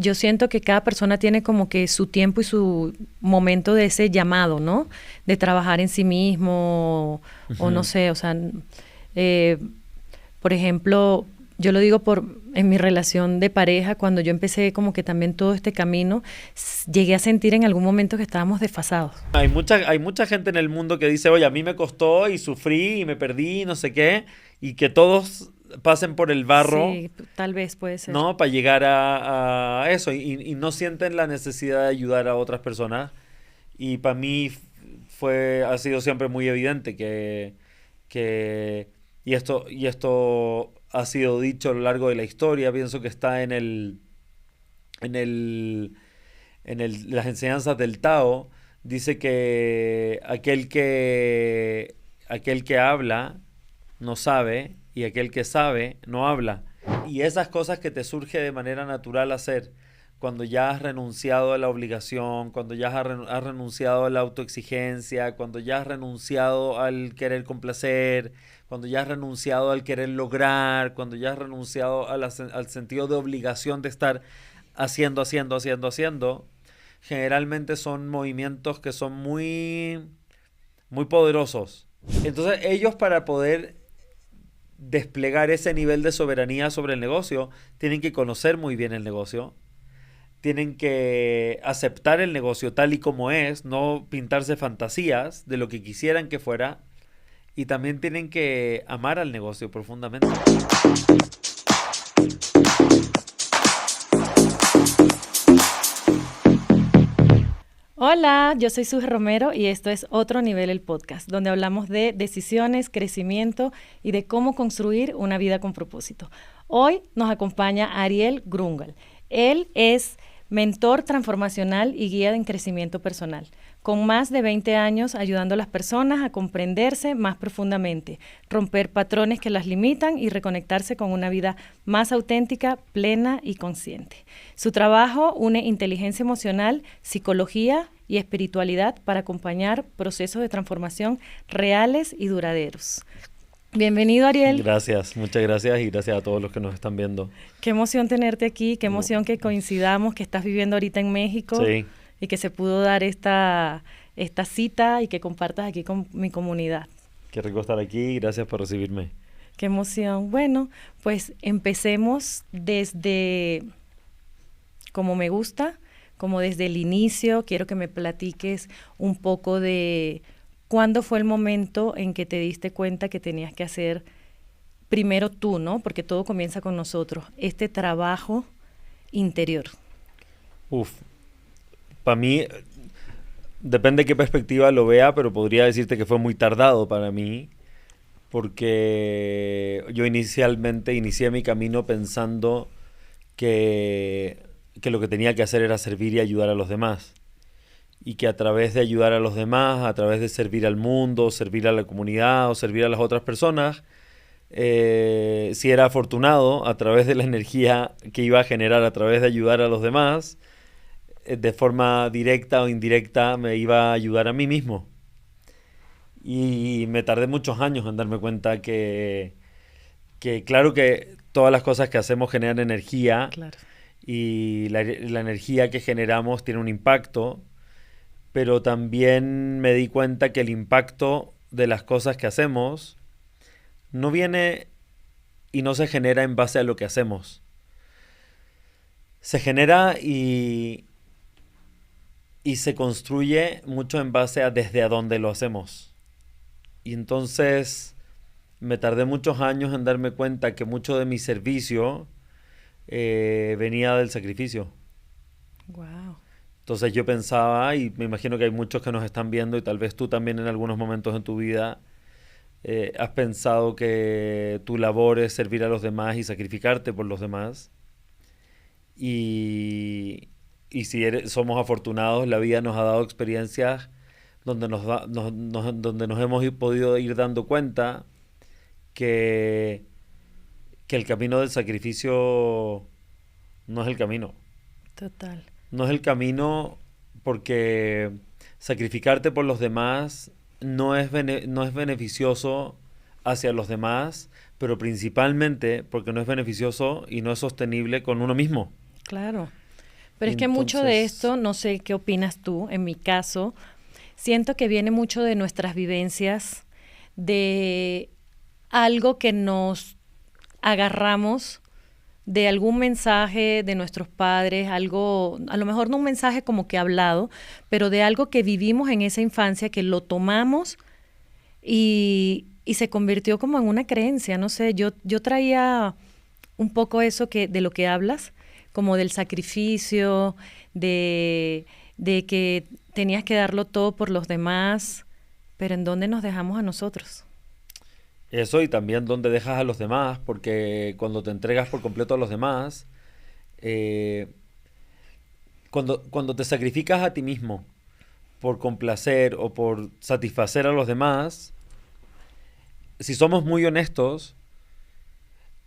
yo siento que cada persona tiene como que su tiempo y su momento de ese llamado, ¿no? De trabajar en sí mismo, o no sé, o sea, eh, por ejemplo, yo lo digo en mi relación de pareja, cuando yo empecé como que también todo este camino, llegué a sentir en algún momento que estábamos desfasados. Hay mucha gente en el mundo que dice, oye, a mí me costó y sufrí y me perdí y no sé qué, y que todos pasen por el barro, Sí, tal vez puede ser. ¿no? Para llegar a eso y no sienten la necesidad de ayudar a otras personas. Y para mí ha sido siempre muy evidente que y esto ha sido dicho a lo largo de la historia, pienso que está en el, las enseñanzas del Tao, dice que aquel que habla no sabe y aquel que sabe no habla. Y esas cosas que te surge de manera natural hacer, cuando ya has renunciado a la obligación, cuando ya has renunciado a la autoexigencia, cuando ya has renunciado al querer complacer, cuando ya has renunciado al querer lograr, cuando ya has renunciado al sentido de obligación de estar haciendo, generalmente son movimientos que son muy, muy poderosos. Entonces ellos, para poder desplegar ese nivel de soberanía sobre el negocio, tienen que conocer muy bien el negocio, tienen que aceptar el negocio tal y como es, no pintarse fantasías de lo que quisieran que fuera, y también tienen que amar al negocio profundamente. Hola, yo soy Suge Romero y esto es Otro Nivel el podcast, donde hablamos de decisiones, crecimiento y de cómo construir una vida con propósito. Hoy nos acompaña Ariel Grungal. Él es mentor transformacional y guía en crecimiento personal, con más de 20 años ayudando a las personas a comprenderse más profundamente, romper patrones que las limitan y reconectarse con una vida más auténtica, plena y consciente. Su trabajo une inteligencia emocional, psicología y espiritualidad para acompañar procesos de transformación reales y duraderos. Bienvenido, Ariel. Gracias, muchas gracias y gracias a todos los que nos están viendo. Qué emoción tenerte aquí, qué emoción que coincidamos, que estás viviendo ahorita en México. Sí. Y que se pudo dar esta cita y que compartas aquí con mi comunidad. Qué rico estar aquí, gracias por recibirme. Qué emoción. Bueno, pues empecemos desde como me gusta, como desde el inicio. Quiero que me platiques un poco de cuándo fue el momento en que te diste cuenta que tenías que hacer primero tú, ¿no? Porque todo comienza con nosotros, este trabajo interior. Para mí, depende de qué perspectiva lo vea, pero podría decirte que fue muy tardado para mí, porque yo inicialmente inicié mi camino pensando que lo que tenía que hacer era servir y ayudar a los demás. Y que a través de ayudar a los demás, a través de servir al mundo, servir a la comunidad o servir a las otras personas, si era afortunado, a través de la energía que iba a generar a través de ayudar a los demás, de forma directa o indirecta me iba a ayudar a mí mismo. Y me tardé muchos años en darme cuenta que claro que todas las cosas que hacemos generan energía. Claro. Y la energía que generamos tiene un impacto, pero también me di cuenta que el impacto de las cosas que hacemos no viene y no se genera en base a lo que hacemos. Se genera y se construye mucho en base a desde a dónde lo hacemos. Y entonces me tardé muchos años en darme cuenta que mucho de mi servicio venía del sacrificio. Wow. Entonces yo pensaba, y me imagino que hay muchos que nos están viendo, y tal vez tú también en algunos momentos en tu vida has pensado que tu labor es servir a los demás y sacrificarte por los demás. Y si somos afortunados, la vida nos ha dado experiencias donde donde nos hemos podido ir dando cuenta que, que el camino del sacrificio no es el camino. Total. No es el camino porque sacrificarte por los demás no es beneficioso hacia los demás, pero principalmente porque no es beneficioso y no es sostenible con uno mismo. Claro. Pero es que mucho de esto, no sé qué opinas tú, en mi caso, siento que viene mucho de nuestras vivencias, de algo que nos agarramos de algún mensaje de nuestros padres, algo, a lo mejor no un mensaje como que hablado, pero de algo que vivimos en esa infancia, que lo tomamos y se convirtió como en una creencia, no sé, yo traía un poco eso de lo que hablas, como del sacrificio, de que tenías que darlo todo por los demás, pero ¿en dónde nos dejamos a nosotros? Eso y también dónde dejas a los demás, porque cuando te entregas por completo a los demás, eh, cuando te sacrificas a ti mismo por complacer o por satisfacer a los demás, si somos muy honestos,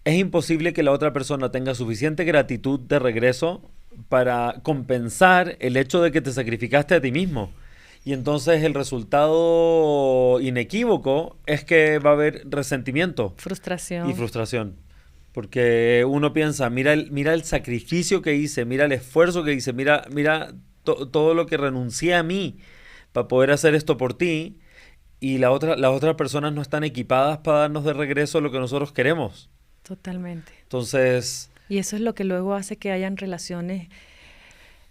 es imposible que la otra persona tenga suficiente gratitud de regreso para compensar el hecho de que te sacrificaste a ti mismo. Y entonces el resultado inequívoco es que va a haber resentimiento y Frustración. frustración. Porque uno piensa, mira el sacrificio que hice, mira el esfuerzo que hice, mira todo lo que renuncié a mí para poder hacer esto por ti. Y las otras personas no están equipadas para darnos de regreso lo que nosotros queremos. Totalmente. Entonces, Y eso es lo que luego hace que hayan relaciones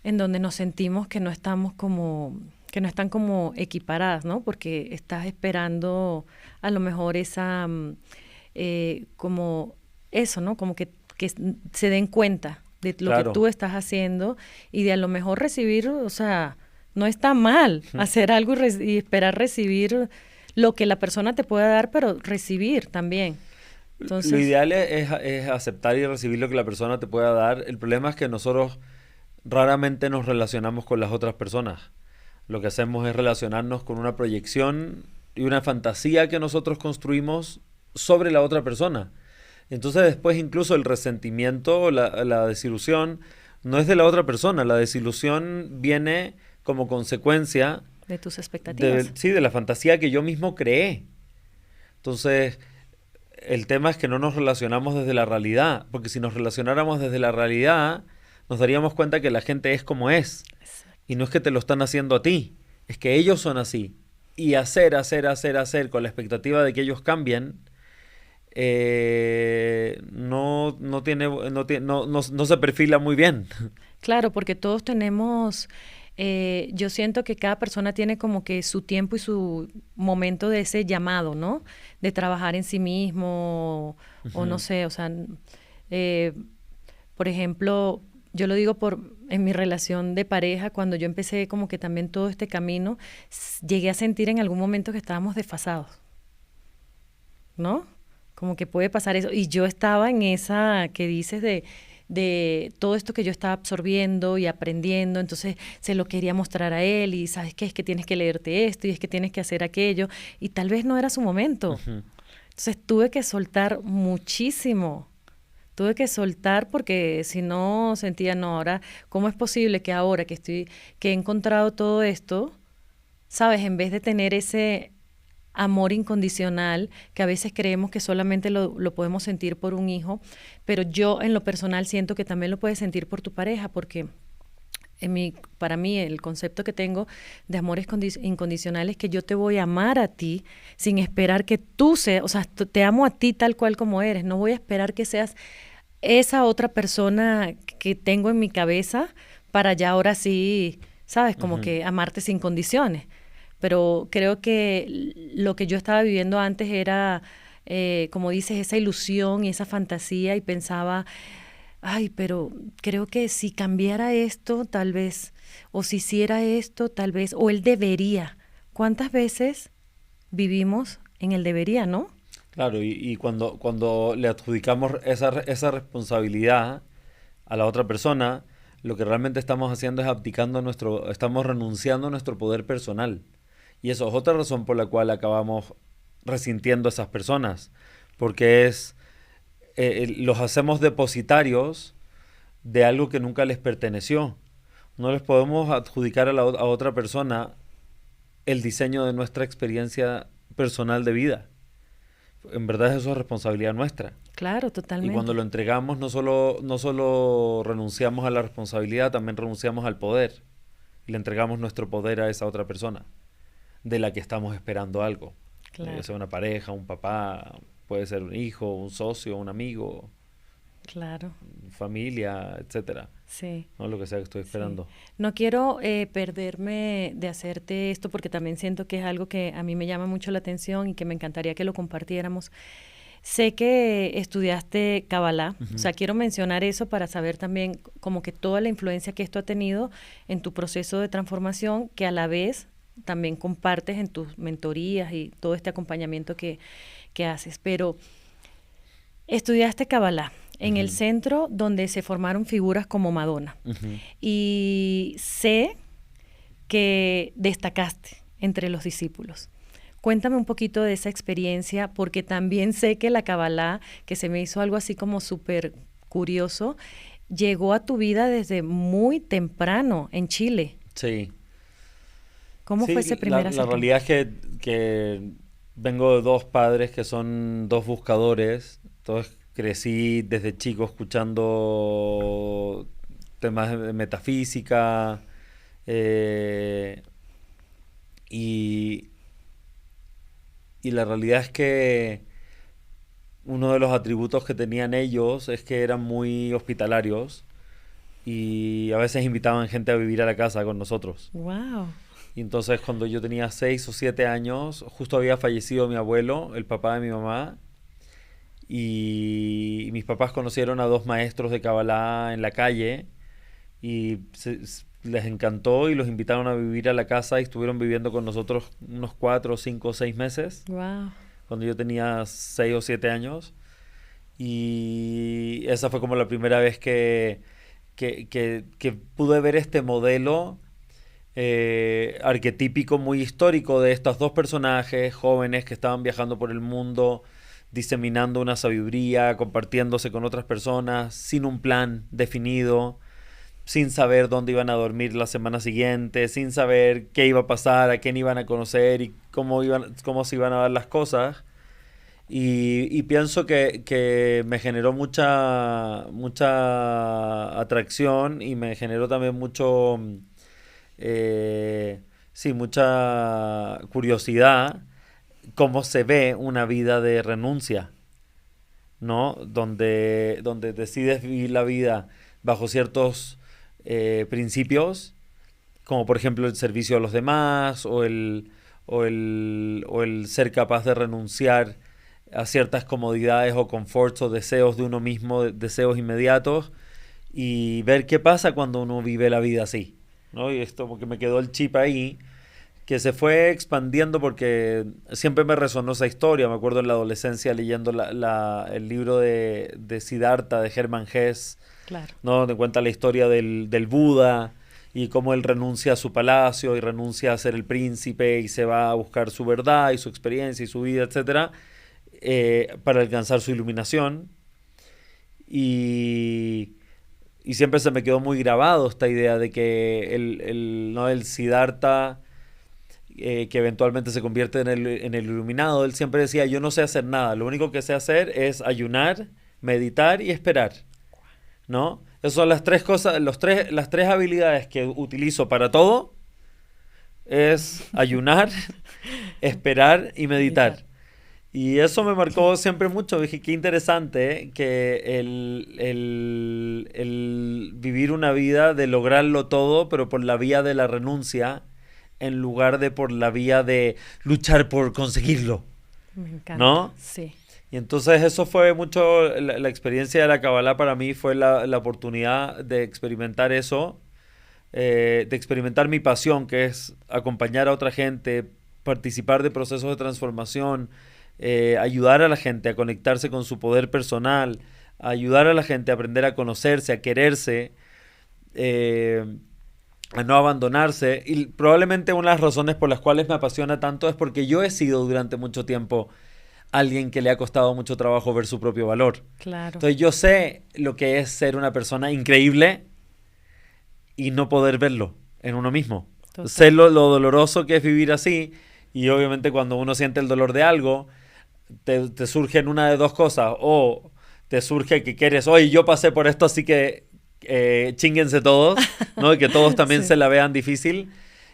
en donde nos sentimos que no estamos como, que no están como equiparadas, ¿no? Porque estás esperando a lo mejor esa, como eso, ¿no? Como que se den cuenta de lo que claro. tú estás haciendo y de a lo mejor recibir, o sea, no está mal hacer algo y esperar recibir lo que la persona te pueda dar, pero recibir también. Lo Entonces, ideal es aceptar y recibir lo que la persona te pueda dar. El problema es que nosotros raramente nos relacionamos con las otras personas. Lo que hacemos es relacionarnos con una proyección y una fantasía que nosotros construimos sobre la otra persona. Entonces después incluso el resentimiento, la desilusión, no es de la otra persona. La desilusión viene como consecuencia de tus expectativas. sí, de la fantasía que yo mismo creé. Entonces, el tema es que no nos relacionamos desde la realidad, porque si nos relacionáramos desde la realidad, nos daríamos cuenta que la gente es como es. Y no es que te lo están haciendo a ti, es que ellos son así. Y hacer con la expectativa de que ellos cambien, no se perfila muy bien. Claro, porque todos tenemos, yo siento que cada persona tiene como que su tiempo y su momento de ese llamado, ¿no? De trabajar en sí mismo, o no sé, o sea, eh, por ejemplo, yo lo digo en mi relación de pareja, cuando yo empecé como que también todo este camino, llegué a sentir en algún momento que estábamos desfasados, ¿no? Como que puede pasar eso. Y yo estaba en esa que dices de todo esto que yo estaba absorbiendo y aprendiendo, entonces se lo quería mostrar a él y sabes qué, es que tienes que leerte esto y es que tienes que hacer aquello y tal vez no era su momento. Entonces tuve que soltar muchísimo. Tuve que soltar porque si no sentía, no, ahora, ¿cómo es posible que ahora que he encontrado todo esto, sabes, en vez de tener ese amor incondicional, que a veces creemos que solamente lo podemos sentir por un hijo, pero yo en lo personal siento que también lo puedes sentir por tu pareja, porque para mí el concepto que tengo de amores incondicional es que yo te voy a amar a ti sin esperar que tú seas, o sea, te amo a ti tal cual como eres, no voy a esperar que seas esa otra persona que tengo en mi cabeza para ya ahora sí, sabes, como que amarte sin condiciones. Pero creo que lo que yo estaba viviendo antes era, como dices, esa ilusión y esa fantasía y pensaba, ay, pero creo que si cambiara esto, tal vez, o si hiciera esto, tal vez, o él debería. ¿Cuántas veces vivimos en el debería, no? Claro, y cuando le adjudicamos esa responsabilidad a la otra persona, lo que realmente estamos haciendo es estamos renunciando a nuestro poder personal. Y eso es otra razón por la cual acabamos resintiendo a esas personas, porque los hacemos depositarios de algo que nunca les perteneció. No les podemos adjudicar a otra persona el diseño de nuestra experiencia personal de vida. en verdad eso es responsabilidad nuestra. Claro, totalmente. Y cuando lo entregamos, no solo renunciamos a la responsabilidad, también renunciamos al poder. Y le entregamos nuestro poder a esa otra persona, de la que estamos esperando algo. Claro. Ya sea una pareja, un papá, puede ser un hijo, un socio, un amigo, Claro. familia, etcétera. Sí. ¿No? Lo que sea que estoy esperando. Sí. No quiero perderme de hacerte esto porque también siento que es algo que a mí me llama mucho la atención y que me encantaría que lo compartiéramos. Sé que estudiaste Kabbalah, o sea, quiero mencionar eso para saber también como que toda la influencia que esto ha tenido en tu proceso de transformación, que a la vez también compartes en tus mentorías y todo este acompañamiento que haces. Pero estudiaste Kabbalah en el centro donde se formaron figuras como Madonna. Y sé que destacaste entre los discípulos. Cuéntame un poquito de esa experiencia, porque también sé que la Kabbalah, que se me hizo algo así como súper curioso, llegó a tu vida desde muy temprano en Chile. Sí. ¿Cómo fue ese primer acercamiento? La realidad es que vengo de dos padres que son dos buscadores. Entonces crecí desde chico escuchando temas de metafísica y la realidad es que uno de los atributos que tenían ellos es que eran muy hospitalarios y a veces invitaban gente a vivir a la casa con nosotros. Wow. Y entonces cuando yo tenía 6 o 7 años, justo había fallecido mi abuelo, el papá de mi mamá, y mis papás conocieron a dos maestros de Kabbalah en la calle y les encantó y los invitaron a vivir a la casa y estuvieron viviendo con nosotros unos 4, 5, 6 meses. Wow. Cuando yo tenía 6 o 7 años. Y esa fue como la primera vez que pude ver este modelo arquetípico muy histórico de estos dos personajes jóvenes que estaban viajando por el mundo, diseminando una sabiduría, compartiéndose con otras personas, sin un plan definido, sin saber dónde iban a dormir la semana siguiente, sin saber qué iba a pasar, a quién iban a conocer y cómo se iban a dar las cosas. Y pienso que me generó mucha atracción y me generó también mucha curiosidad cómo se ve una vida de renuncia, ¿no? Donde decides vivir la vida bajo ciertos principios, como por ejemplo el servicio a los demás o el ser capaz de renunciar a ciertas comodidades o conforts o deseos de uno mismo, deseos inmediatos, y ver qué pasa cuando uno vive la vida así, ¿no? Y esto porque me quedó el chip ahí, que se fue expandiendo porque siempre me resonó esa historia. Me acuerdo en la adolescencia leyendo el libro de Siddhartha, de Hermann Hesse, Claro. ¿no? Donde cuenta la historia del Buda y cómo él renuncia a su palacio y renuncia a ser el príncipe y se va a buscar su verdad y su experiencia y su vida, etcétera, para alcanzar su iluminación. Y siempre se me quedó muy grabado esta idea de que el Siddhartha, que eventualmente se convierte en el iluminado, él siempre decía: yo no sé hacer nada, lo único que sé hacer es ayunar, meditar y esperar, ¿no? Esas son las tres cosas, las tres habilidades que utilizo para todo: es ayunar, esperar y meditar. Y eso me marcó siempre mucho. Dije, qué interesante que el vivir una vida de lograrlo todo, pero por la vía de la renuncia, en lugar de por la vía de luchar por conseguirlo. Me encanta. ¿No? Sí. Y entonces eso fue mucho, la experiencia de la Kabbalah para mí fue la oportunidad de experimentar eso, de experimentar mi pasión, que es acompañar a otra gente, participar de procesos de transformación, ayudar a la gente a conectarse con su poder personal, ayudar a la gente a aprender a conocerse, a quererse, a no abandonarse. Y probablemente una de las razones por las cuales me apasiona tanto es porque yo he sido durante mucho tiempo alguien que le ha costado mucho trabajo ver su propio valor. Claro. Entonces yo sé lo que es ser una persona increíble y no poder verlo en uno mismo. Total. Sé lo doloroso que es vivir así, y obviamente cuando uno siente el dolor de algo, te surge en una de dos cosas, o te surge que quieres, oye, yo pasé por esto, así que chínguense todos, ¿no? Y que todos también Sí, se la vean difícil.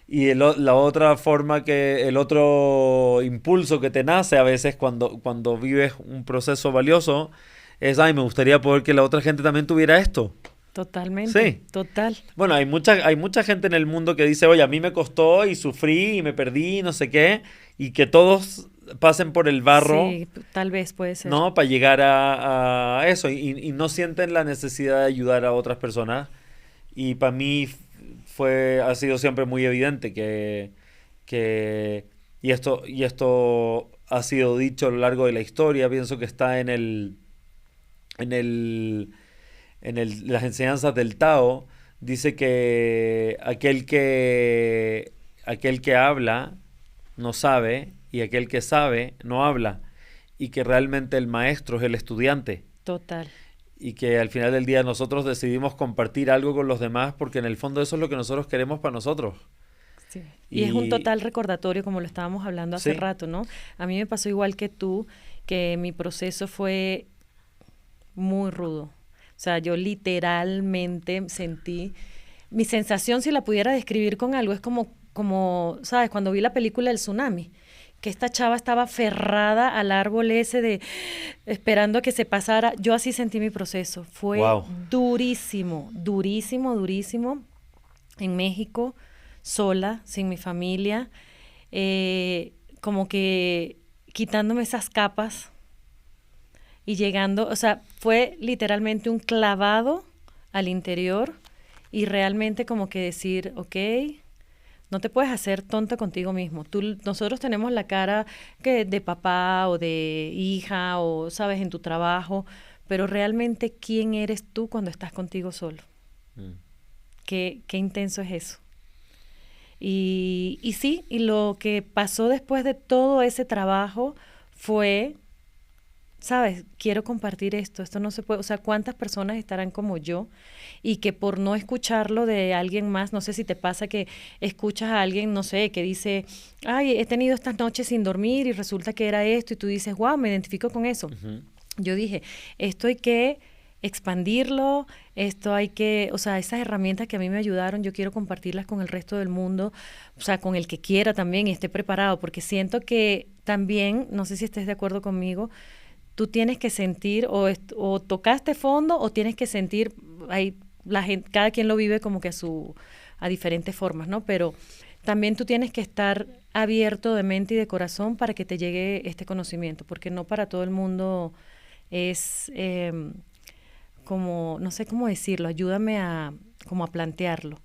Y la otra forma el otro impulso que te nace a veces cuando vives un proceso valioso es, ay, me gustaría poder que la otra gente también tuviera esto. totalmente, Sí. total. Bueno, hay mucha gente en el mundo que dice, oye, a mí me costó y sufrí y me perdí y no sé qué, y que todos pasen por el barro, Sí, tal vez puede ser. ¿no? Para llegar a eso y no sienten la necesidad de ayudar a otras personas. Y para mí ha sido siempre muy evidente que y esto ha sido dicho a lo largo de la historia, pienso que está en el, las enseñanzas del Tao, dice que aquel que habla no sabe y aquel que sabe no habla y que realmente el maestro es el estudiante Total. y que al final del día nosotros decidimos compartir algo con los demás porque en el fondo eso es lo que nosotros queremos para nosotros. Sí. Y es un Y total recordatorio, como lo estábamos hablando hace sí, rato, ¿no? A mí me pasó igual que tú, que mi proceso fue muy rudo. O sea, yo literalmente sentí, mi sensación, si la pudiera describir con algo, es como, ¿sabes? Cuando vi la película del tsunami, que esta chava estaba aferrada al árbol ese de esperando a que se pasara. Yo así sentí mi proceso. Fue wow. durísimo, durísimo, durísimo. En México, sola, sin mi familia, como que quitándome esas capas y llegando, o sea, fue literalmente un clavado al interior y realmente como que decir, ok, no te puedes hacer tonta contigo mismo. Nosotros tenemos la cara que de papá o de hija o, sabes, en tu trabajo, pero realmente, ¿quién eres tú cuando estás contigo solo? Mm. Qué intenso es eso. Y sí, y lo que pasó después de todo ese trabajo fue, sabes, quiero compartir esto no se puede, o sea, ¿cuántas personas estarán como yo y que por no escucharlo de alguien más, no sé si te pasa que escuchas a alguien, no sé, que dice, ay, he tenido estas noches sin dormir y resulta que era esto y tú dices, wow, me identifico con eso. Ujú. Yo dije, esto hay que expandirlo, esto hay que, o sea, esas herramientas que a mí me ayudaron, yo quiero compartirlas con el resto del mundo, o sea, con el que quiera también y esté preparado, porque siento que también, no sé si estés de acuerdo conmigo, tú tienes que sentir o tocaste fondo o tienes que sentir, hay, la gente, cada quien lo vive como que a diferentes formas, ¿no? Pero también tú tienes que estar abierto de mente y de corazón para que te llegue este conocimiento, porque no para todo el mundo es como, no sé cómo decirlo, ayúdame como a plantearlo.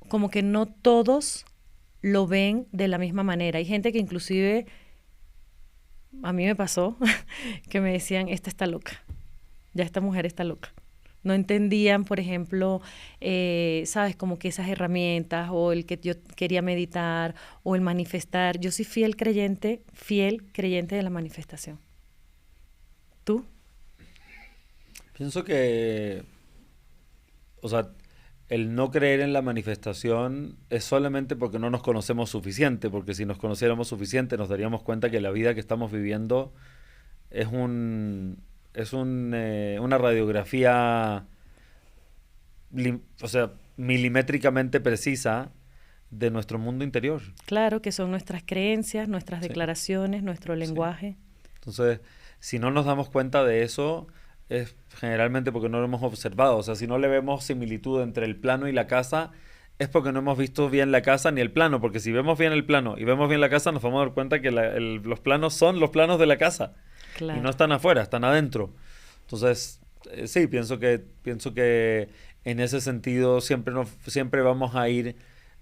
Como que no todos lo ven de la misma manera. Hay gente que inclusive, a mí me pasó, que me decían, esta está loca, ya esta mujer está loca. No entendían, por ejemplo, sabes, como que esas herramientas o el que yo quería meditar o el manifestar. Yo soy fiel creyente de la manifestación. ¿Tú? Pienso que, o sea, el no creer en la manifestación es solamente porque no nos conocemos suficiente, porque si nos conociéramos suficiente nos daríamos cuenta que la vida que estamos viviendo es una radiografía, o sea, milimétricamente precisa de nuestro mundo interior. Claro que son nuestras creencias, nuestras Sí, declaraciones, nuestro sí. lenguaje. Entonces, si no nos damos cuenta de eso, es generalmente porque no lo hemos observado. O sea, si no le vemos similitud entre el plano y la casa, es porque no hemos visto bien la casa ni el plano. Porque si vemos bien el plano y vemos bien la casa, nos vamos a dar cuenta que los planos son los planos de la casa. Y no Claro. están afuera, están adentro. Entonces, sí, pienso que en ese sentido siempre vamos a ir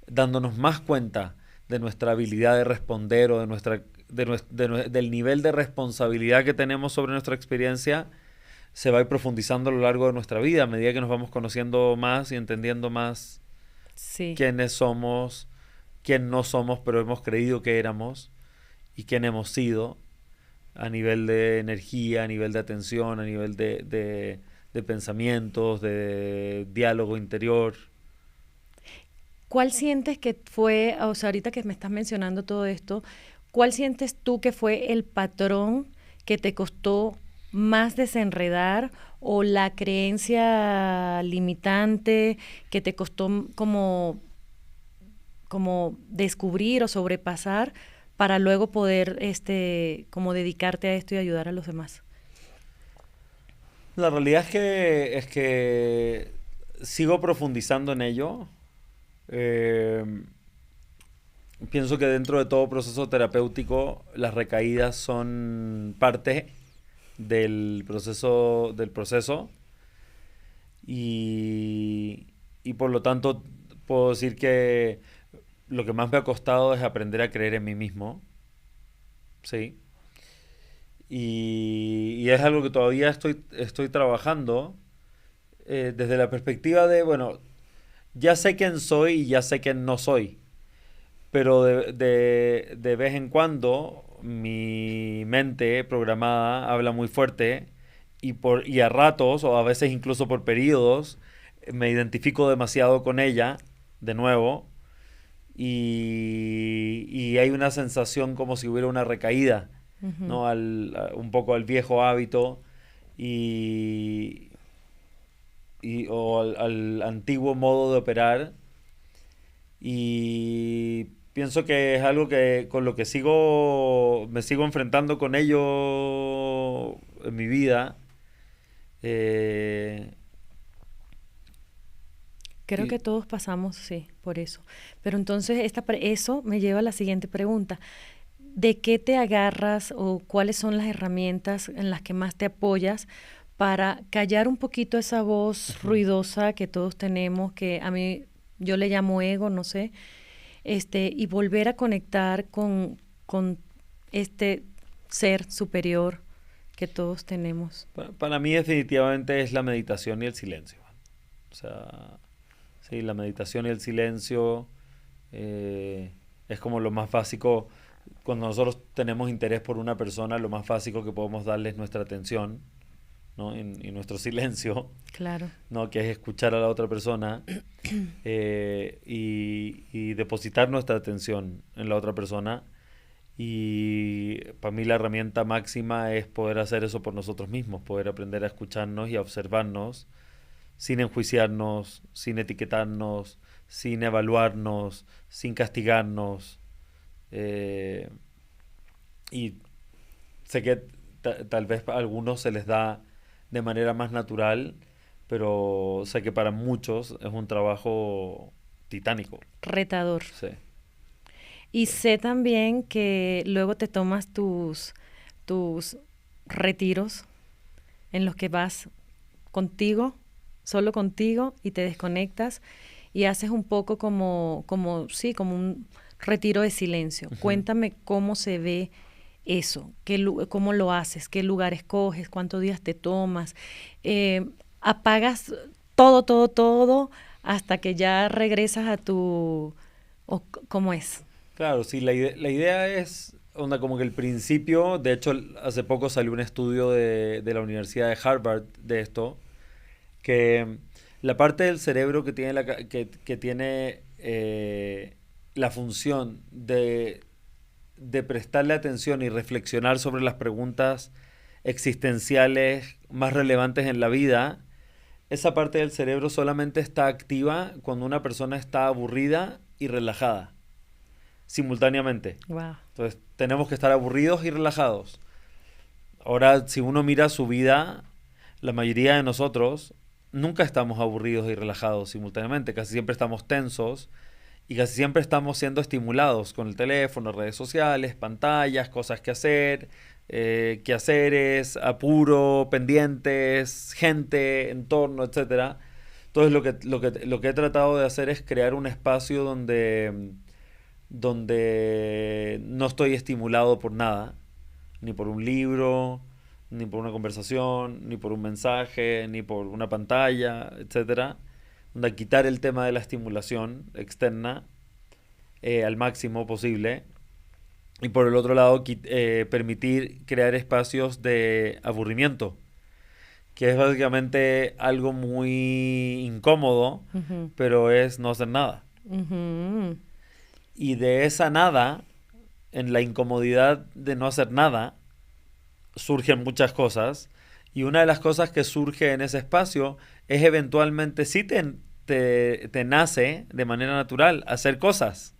dándonos más cuenta de nuestra habilidad de responder o del nivel de responsabilidad que tenemos sobre nuestra experiencia, se va a ir profundizando a lo largo de nuestra vida a medida que nos vamos conociendo más y entendiendo más Sí. quiénes somos, quién no somos, pero hemos creído que éramos y quién hemos sido a nivel de energía, a nivel de atención, a nivel de pensamientos, de diálogo interior. ¿Cuál sientes que fue, o sea, ahorita que me estás mencionando todo esto, ¿cuál sientes tú que fue el patrón que te costó más desenredar o la creencia limitante que te costó como descubrir o sobrepasar para luego poder como dedicarte a esto y ayudar a los demás? La realidad es que sigo profundizando en ello. Eh, Pienso que dentro de todo proceso terapéutico las recaídas son parte del proceso y, y por lo tanto puedo decir que lo que más me ha costado es aprender a creer en mí mismo, ¿sí? Y es algo que todavía estoy trabajando desde la perspectiva de, bueno, ya sé quién soy y ya sé quién no soy, pero de vez en cuando mi mente programada habla muy fuerte y a ratos o a veces incluso por periodos me identifico demasiado con ella de nuevo y hay una sensación como si hubiera una recaída, Ujú. ¿no? Un poco al viejo hábito y, o al antiguo modo de operar y pienso que es algo que con lo que me sigo enfrentando con ello en mi vida. Eh, Creo y, que todos pasamos, sí, por eso. Pero entonces eso me lleva a la siguiente pregunta. ¿De qué te agarras o cuáles son las herramientas en las que más te apoyas para callar un poquito esa voz Ujú. ruidosa que todos tenemos, que a mí yo le llamo ego, no sé, y volver a conectar con este ser superior que todos tenemos? Para mí definitivamente es la meditación y el silencio. O sea, sí, la meditación y el silencio eh, es como lo más básico. Cuando nosotros tenemos interés por una persona, lo más básico que podemos darle es nuestra atención, ¿no? Y nuestro silencio, Claro. ¿no? Que es escuchar a la otra persona y depositar nuestra atención en la otra persona. Y para mí la herramienta máxima es poder hacer eso por nosotros mismos, poder aprender a escucharnos y a observarnos sin enjuiciarnos, sin etiquetarnos, sin evaluarnos, sin castigarnos. Eh, y sé que tal vez a algunos se les da de manera más natural, pero sé que para muchos es un trabajo titánico. Retador. Sí, Y sí. sé también que luego te tomas tus retiros en los que vas contigo, solo contigo, y te desconectas y haces un poco sí, como un retiro de silencio. Ujú. Cuéntame cómo se ve eso, cómo lo haces, qué lugar escoges, cuántos días te tomas. Apagas todo, todo, todo hasta que ya regresas a ¿cómo es? Claro, sí, la idea es, onda, como que el principio, de hecho, hace poco salió un estudio de la Universidad de Harvard de esto, que la parte del cerebro que tiene que tiene la función de prestarle atención y reflexionar sobre las preguntas existenciales más relevantes en la vida, esa parte del cerebro solamente está activa cuando una persona está aburrida y relajada, simultáneamente. Wow. Entonces, tenemos que estar aburridos y relajados. Ahora, si uno mira su vida, la mayoría de nosotros nunca estamos aburridos y relajados simultáneamente. Casi siempre estamos tensos y casi siempre estamos siendo estimulados con el teléfono, redes sociales, pantallas, cosas que hacer, quehaceres, apuro, pendientes, gente, entorno, etcétera. Entonces lo que he tratado de hacer es crear un espacio donde no estoy estimulado por nada, ni por un libro, ni por una conversación, ni por un mensaje, ni por una pantalla, etcétera, donde quitar el tema de la estimulación externa al máximo posible y por el otro lado permitir crear espacios de aburrimiento, que es básicamente algo muy incómodo, Ujú, pero es no hacer nada. ujú. Y de esa nada en la incomodidad de no hacer nada, surgen muchas cosas. Y una de las cosas que surge en ese espacio es eventualmente, sí te nace de manera natural hacer cosas.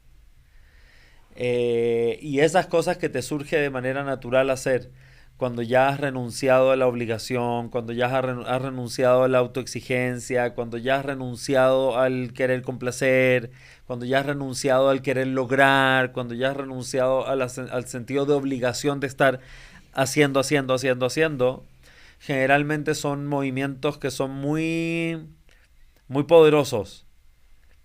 Y esas cosas que te surge de manera natural hacer, cuando ya has renunciado a la obligación, cuando ya has renunciado a la autoexigencia, cuando ya has renunciado al querer complacer, cuando ya has renunciado al querer lograr, cuando ya has renunciado al sentido de obligación de estar haciendo, generalmente son movimientos que son muy poderosos,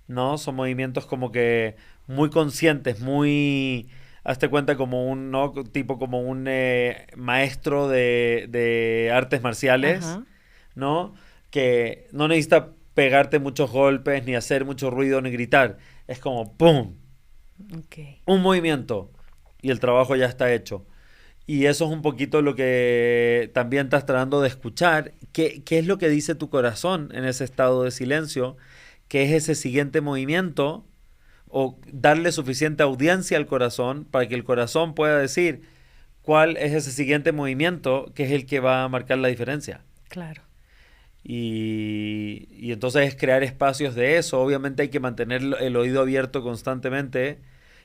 ¿no? Son movimientos como que muy conscientes, muy... Hazte cuenta como un, ¿no? Tipo como un maestro de artes marciales, Ajá. ¿no? Que no necesita pegarte muchos golpes, ni hacer mucho ruido, ni gritar. Es como ¡pum! Ok. Un movimiento y el trabajo ya está hecho. Y eso es un poquito lo que también estás tratando de escuchar. ¿Qué es lo que dice tu corazón en ese estado de silencio? ¿Qué es ese siguiente movimiento? O darle suficiente audiencia al corazón para que el corazón pueda decir cuál es ese siguiente movimiento que es el que va a marcar la diferencia. Claro. Y entonces es crear espacios de eso. Obviamente hay que mantener el oído abierto constantemente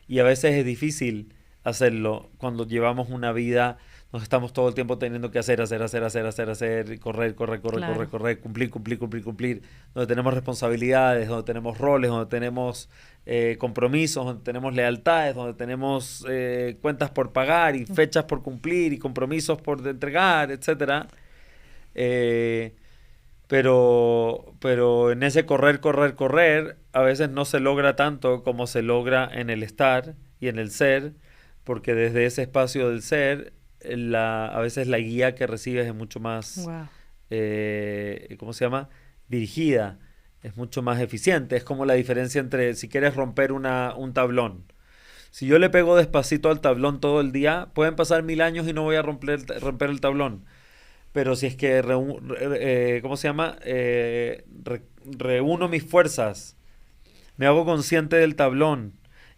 y a veces es difícil hacerlo cuando llevamos una vida, nos estamos todo el tiempo teniendo que hacer, Claro. correr, cumplir, donde tenemos responsabilidades, donde tenemos roles, donde tenemos compromisos, donde tenemos lealtades, donde tenemos cuentas por pagar y fechas por cumplir y compromisos por entregar, etcétera. Eh, pero en ese correr, a veces no se logra tanto como se logra en el estar y en el ser, porque desde ese espacio del ser, a veces la guía que recibes es mucho más, Wow. ¿cómo se llama? Dirigida, es mucho más eficiente. Es como la diferencia entre si quieres romper un tablón. Si yo le pego despacito al tablón todo el día, pueden pasar 1000 años y no voy a romper el tablón. Pero si es que, ¿cómo se llama? Reúno mis fuerzas, me hago consciente del tablón,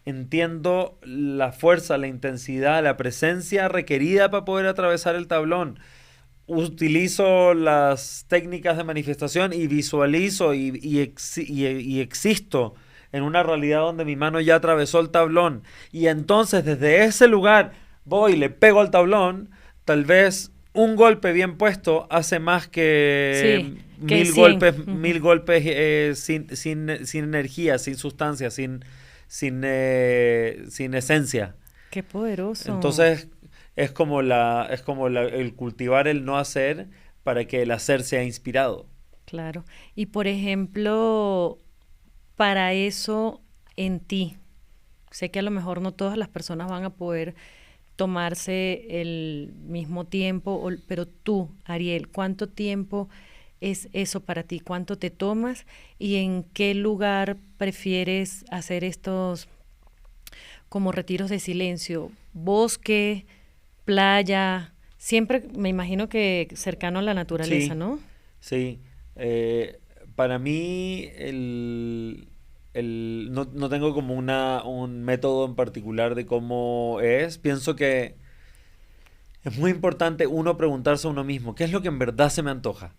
entiendo la fuerza, la intensidad, la presencia requerida para poder atravesar el tablón. Utilizo las técnicas de manifestación y visualizo y existo en una realidad donde mi mano ya atravesó el tablón. Y entonces desde ese lugar voy y le pego al tablón, tal vez un golpe bien puesto hace más Sí, que que mil 100. golpes, Ujú. mil golpes sin energía, sin sustancia, sin esencia. Qué poderoso. Entonces el cultivar el no hacer para que el hacer sea inspirado. Claro. Y por ejemplo, para eso en ti, sé que a lo mejor no todas las personas van a poder tomarse el mismo tiempo, pero tú, Ariel, ¿cuánto tiempo es eso para ti? ¿Cuánto te tomas y en qué lugar prefieres hacer estos como retiros de silencio? Bosque, playa, siempre me imagino que cercano a la naturaleza, Sí, ¿no? sí. Eh, para mí no tengo como un método en particular de cómo es. Pienso que es muy importante uno preguntarse a uno mismo, ¿qué es lo que en verdad se me antoja?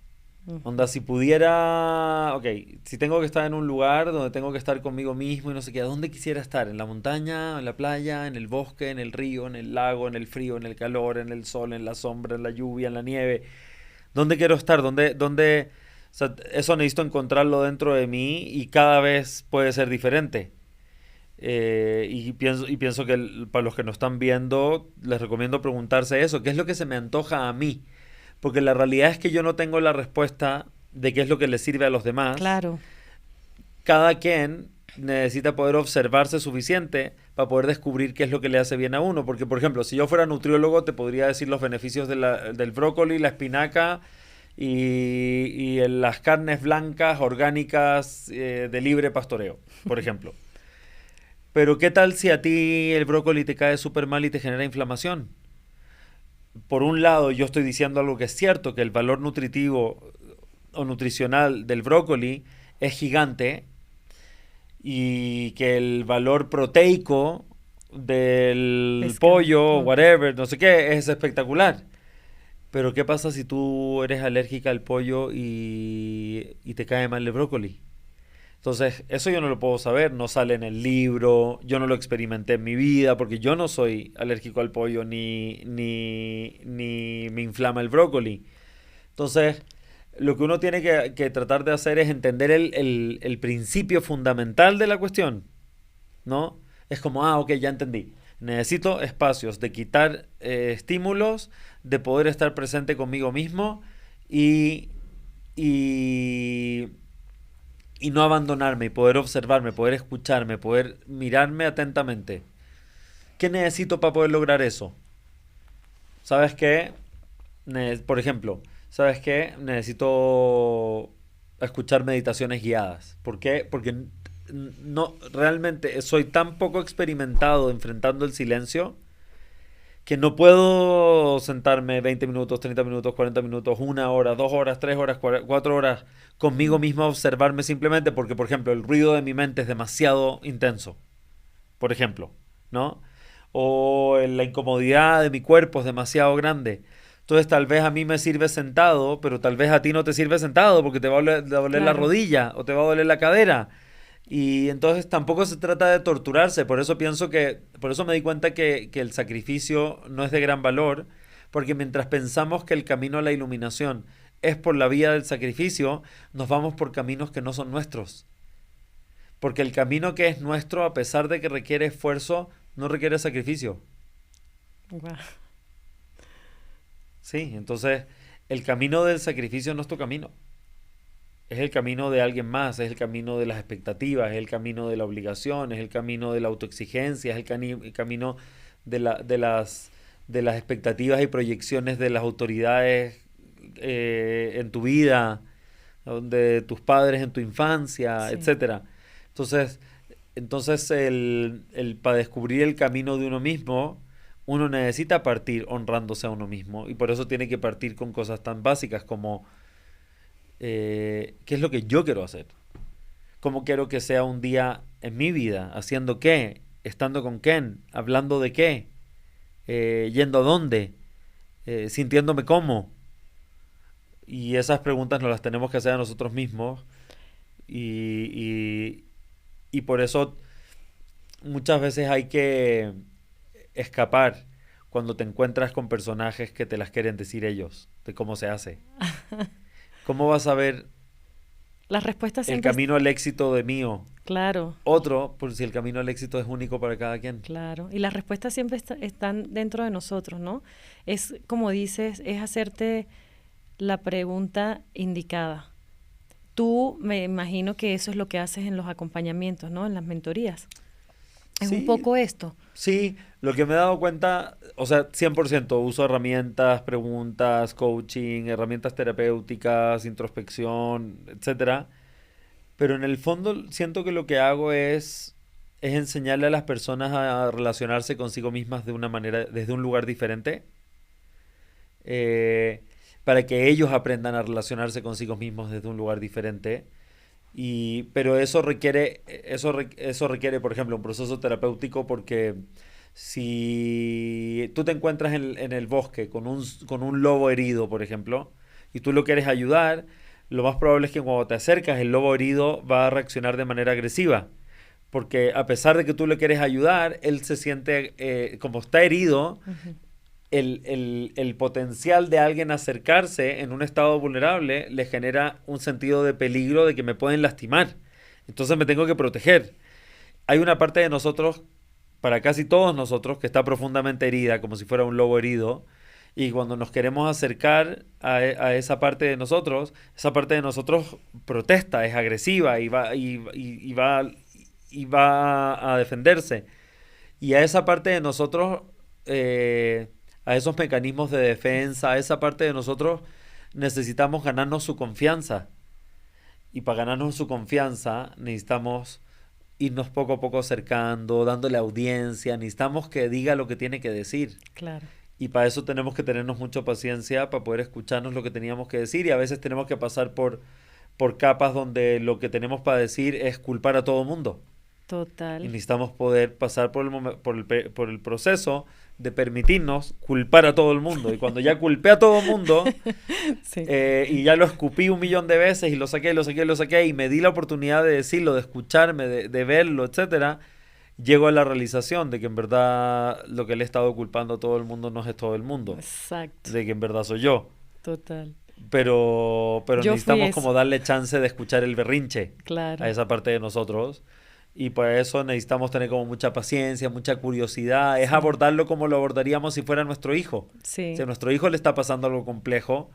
Onda, Ujú. si pudiera, ok, si tengo que estar en un lugar donde tengo que estar conmigo mismo y no sé qué, ¿a dónde quisiera estar? ¿En la montaña, en la playa, en el bosque, en el río, en el lago, en el frío, en el calor, en el sol, en la sombra, en la lluvia, en la nieve? ¿Dónde quiero estar? ¿Dónde? O sea, eso necesito encontrarlo dentro de mí y cada vez puede ser diferente. Y pienso que para los que nos están viendo, les recomiendo preguntarse eso, ¿qué es lo que se me antoja a mí? Porque la realidad es que yo no tengo la respuesta de qué es lo que le sirve a los demás. Claro. Cada quien necesita poder observarse suficiente para poder descubrir qué es lo que le hace bien a uno. Porque, por ejemplo, si yo fuera nutriólogo, te podría decir los beneficios del brócoli, la espinaca y las carnes blancas orgánicas de libre pastoreo, por ejemplo. Pero ¿qué tal si a ti el brócoli te cae súper mal y te genera inflamación? Por un lado, yo estoy diciendo algo que es cierto, que el valor nutritivo o nutricional del brócoli es gigante y que el valor proteico del Pescado. pollo, Ok. whatever, no sé qué, es espectacular. Pero ¿qué pasa si tú eres alérgica al pollo y te cae mal el brócoli? Entonces, eso yo no lo puedo saber, no sale en el libro, yo no lo experimenté en mi vida, porque yo no soy alérgico al pollo ni me inflama el brócoli. Entonces, lo que uno tiene que tratar de hacer es entender el principio fundamental de la cuestión, ¿no? Es como, ok, ya entendí. Necesito espacios de quitar estímulos, de poder estar presente conmigo mismo y, y, y no abandonarme, y poder observarme, poder escucharme, poder mirarme atentamente. ¿Qué necesito para poder lograr eso? ¿Sabes qué? Por ejemplo, ¿sabes qué? Necesito escuchar meditaciones guiadas. ¿Por qué? Porque no realmente soy tan poco experimentado enfrentando el silencio que no puedo sentarme 20 minutos, 30 minutos, 40 minutos, 1 hora, 2 horas, 3 horas, 4 horas conmigo Mm. mismo a observarme simplemente porque, por ejemplo, el ruido de mi mente es demasiado intenso, por ejemplo, ¿no? O la incomodidad de mi cuerpo es demasiado grande. Entonces tal vez a mí me sirve sentado, pero tal vez a ti no te sirve sentado porque te va a doler la Claro. rodilla o te va a doler la cadera. Y entonces tampoco se trata de torturarse, por eso pienso por eso me di cuenta que el sacrificio no es de gran valor, porque mientras pensamos que el camino a la iluminación es por la vía del sacrificio, nos vamos por caminos que no son nuestros. Porque el camino que es nuestro, a pesar de que requiere esfuerzo, no requiere sacrificio. Guau. Sí, entonces el camino del sacrificio no es tu camino. Es el camino de alguien más, es el camino de las expectativas, es el camino de la obligación, es el camino de la autoexigencia, es el camino de las expectativas y proyecciones de las autoridades en tu vida, de tus padres en tu infancia, Sí. etcétera. Entonces, para descubrir el camino de uno mismo, uno necesita partir honrándose a uno mismo y por eso tiene que partir con cosas tan básicas como qué es lo que yo quiero hacer, cómo quiero que sea un día en mi vida, haciendo qué, estando con quién, hablando de qué, yendo a dónde, sintiéndome cómo. Y esas preguntas nos las tenemos que hacer a nosotros mismos y, y, y por eso muchas veces hay que escapar cuando te encuentras con personajes que te las quieren decir ellos, de cómo se hace. ¿Cómo vas a ver Las respuestas el siempre, camino al éxito de mío? claro, Otro, por si el camino al éxito es único para cada quien. claro. Y las respuestas siempre están dentro de nosotros, ¿no? Es como dices, es hacerte la pregunta indicada. Tú me imagino que eso es lo que haces en los acompañamientos, ¿no? En las mentorías. Es un Sí, poco esto. sí, lo que me he dado cuenta, o sea, 100% uso herramientas, preguntas, coaching, herramientas terapéuticas, introspección, etcétera. Pero en el fondo siento que lo que hago es enseñarle a las personas a relacionarse consigo mismas de una manera, desde un lugar diferente, eh, para que ellos aprendan a relacionarse consigo mismos desde un lugar diferente. Pero eso requiere, por ejemplo, un proceso terapéutico porque si tú te encuentras en el bosque con un lobo herido, por ejemplo, y tú lo quieres ayudar, lo más probable es que cuando te acercas el lobo herido va a reaccionar de manera agresiva. Porque a pesar de que tú le quieres ayudar, él se siente, como está herido, Ujú. el potencial de alguien acercarse en un estado vulnerable le genera un sentido de peligro de que me pueden lastimar. Entonces me tengo que proteger. Hay una parte de nosotros, para casi todos nosotros, que está profundamente herida, como si fuera un lobo herido. Y cuando nos queremos acercar a esa parte de nosotros protesta, es agresiva y va a defenderse. Y a esa parte de nosotros, a esos mecanismos de defensa, a esa parte de nosotros, necesitamos ganarnos su confianza. Y para ganarnos su confianza, necesitamos irnos poco a poco acercando, dándole audiencia, necesitamos que diga lo que tiene que decir. Claro. Y para eso tenemos que tenernos mucha paciencia para poder escucharnos lo que teníamos que decir y a veces tenemos que pasar por capas donde lo que tenemos para decir es culpar a todo mundo. Total. Y necesitamos poder pasar por el proceso de permitirnos culpar a todo el mundo. Y cuando ya culpé a todo el mundo, Sí. y ya lo escupí 1.000.000 de veces y lo saqué, y me di la oportunidad de decirlo, de escucharme, de verlo, etcétera, llego a la realización de que en verdad lo que le he estado culpando a todo el mundo no es todo el mundo, Exacto. de que en verdad soy yo. Total. Pero Yo fui necesitamos eso. como darle chance de escuchar el berrinche Claro. a esa parte de nosotros. Y para eso necesitamos tener como mucha paciencia, mucha curiosidad. Es Sí. abordarlo como lo abordaríamos si fuera nuestro hijo. Sí. Si a nuestro hijo le está pasando algo complejo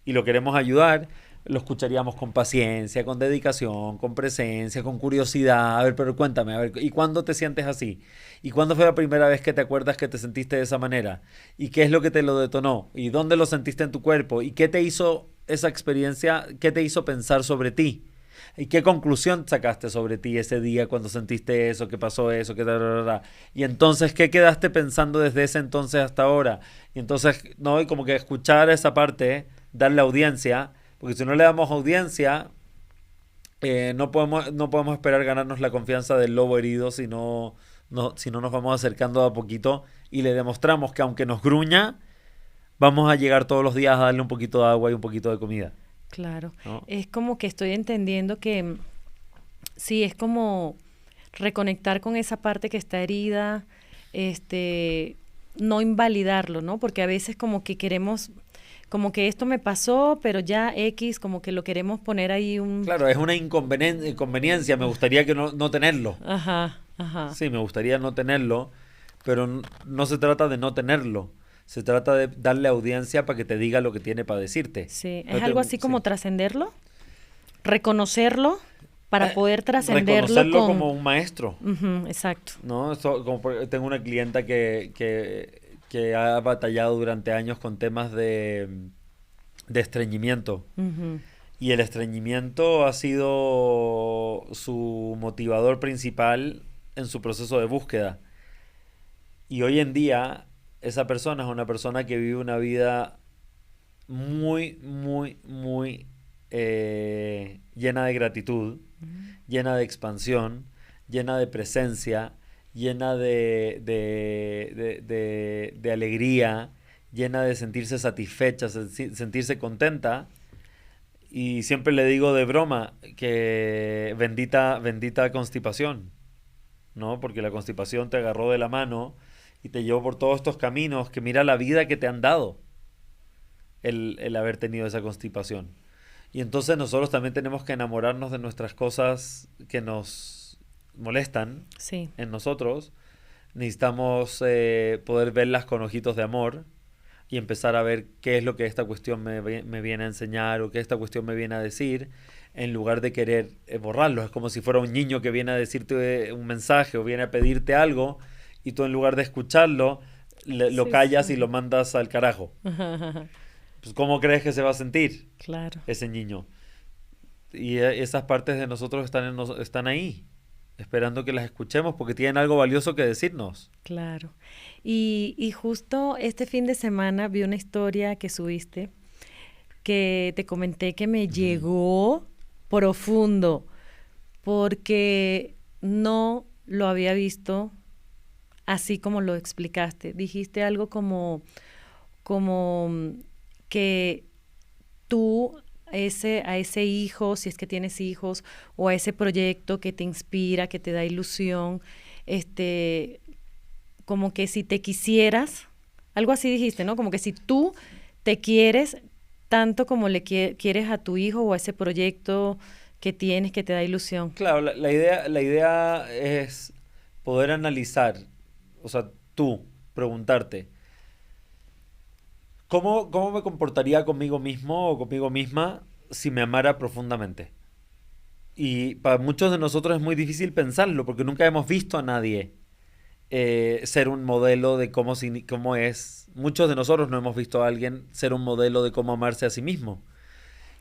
y lo queremos ayudar, lo escucharíamos con paciencia, con dedicación, con presencia, con curiosidad. A ver, pero cuéntame, a ver, ¿y cuándo te sientes así? ¿Y cuándo fue la primera vez que te acuerdas que te sentiste de esa manera? ¿Y qué es lo que te lo detonó? ¿Y dónde lo sentiste en tu cuerpo? ¿Y qué te hizo esa experiencia? ¿Qué te hizo pensar sobre ti? ¿Y qué conclusión sacaste sobre ti ese día cuando sentiste eso, que pasó eso, que tal? Y entonces, ¿qué quedaste pensando desde ese entonces hasta ahora? Y entonces, no, y como que escuchar esa parte, darle audiencia, porque si no le damos audiencia, no podemos esperar ganarnos la confianza del lobo herido si no nos vamos acercando a poquito y le demostramos que aunque nos gruña, vamos a llegar todos los días a darle un poquito de agua y un poquito de comida, Claro. ¿no? Es como que estoy entendiendo que sí, es como reconectar con esa parte que está herida, no invalidarlo, ¿no? Porque a veces como que queremos, como que esto me pasó, pero ya X, como que lo queremos poner ahí un... Claro, es una inconveniencia, me gustaría que no tenerlo. Ajá, ajá. Sí, me gustaría no tenerlo, pero no se trata de no tenerlo. Se trata de darle audiencia para que te diga lo que tiene para decirte. Sí, No es algo así como sí. trascenderlo, reconocerlo para poder trascenderlo Reconocerlo con... como un maestro, Ujú, exacto. ¿no? Tengo una clienta que ha batallado durante años con temas de estreñimiento. Ujú, Y el estreñimiento ha sido su motivador principal en su proceso de búsqueda. Y hoy en día esa persona es una persona que vive una vida muy, muy, muy llena de gratitud, llena de expansión, llena de presencia, llena de alegría, llena de sentirse satisfecha, sentirse contenta. Y siempre le digo de broma que bendita constipación, ¿no? Porque la constipación te agarró de la mano y te llevó por todos estos caminos que mira la vida que te han dado el haber tenido esa constipación. Y entonces nosotros también tenemos que enamorarnos de nuestras cosas que nos molestan sí, en nosotros. Necesitamos poder verlas con ojitos de amor y empezar a ver qué es lo que esta cuestión me viene a enseñar o qué esta cuestión me viene a decir, en lugar de querer borrarlo. Es como si fuera un niño que viene a decirte un mensaje o viene a pedirte algo y tú en lugar de escucharlo, lo sí, callas y sí. lo mandas al carajo. Pues, ¿cómo crees que se va a sentir Claro, ese niño? Y esas partes de nosotros están ahí, esperando que las escuchemos porque tienen algo valioso que decirnos. claro. Y justo este fin de semana vi una historia que subiste que te comenté que me Ujú. llegó profundo porque no lo había visto así como lo explicaste. Dijiste algo como que tú a ese hijo, si es que tienes hijos, o a ese proyecto que te inspira, que te da ilusión, este, como que si te quisieras, algo así dijiste, ¿no? Como que si tú te quieres tanto como quieres a tu hijo o a ese proyecto que tienes que te da ilusión. Claro, la idea es poder analizar, o sea, tú, preguntarte, ¿cómo me comportaría conmigo mismo o conmigo misma si me amara profundamente? Y para muchos de nosotros es muy difícil pensarlo porque nunca hemos visto a nadie ser un modelo de cómo es. Muchos de nosotros no hemos visto a alguien ser un modelo de cómo amarse a sí mismo.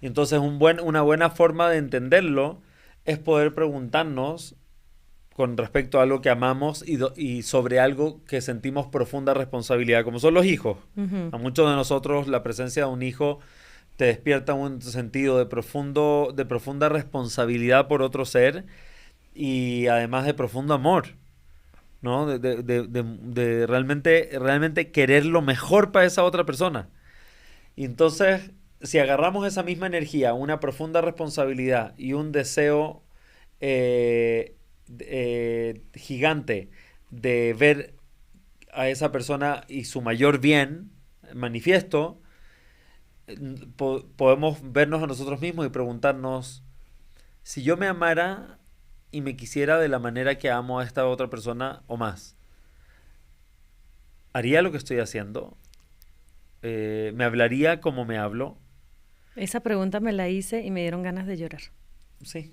Y entonces una buena forma de entenderlo es poder preguntarnos con respecto a algo que amamos y sobre algo que sentimos profunda responsabilidad, como son los hijos. Ujú, A muchos de nosotros la presencia de un hijo te despierta un sentido de profunda responsabilidad por otro ser y además de profundo amor, ¿no? De realmente querer lo mejor para esa otra persona. Y entonces, si agarramos esa misma energía, una profunda responsabilidad y un deseo gigante de ver a esa persona y su mayor bien manifiesto, podemos vernos a nosotros mismos y preguntarnos, si yo me amara y me quisiera de la manera que amo a esta otra persona o más, ¿haría lo que estoy haciendo? ¿Me hablaría como me hablo? Esa pregunta me la hice y me dieron ganas de llorar. Sí.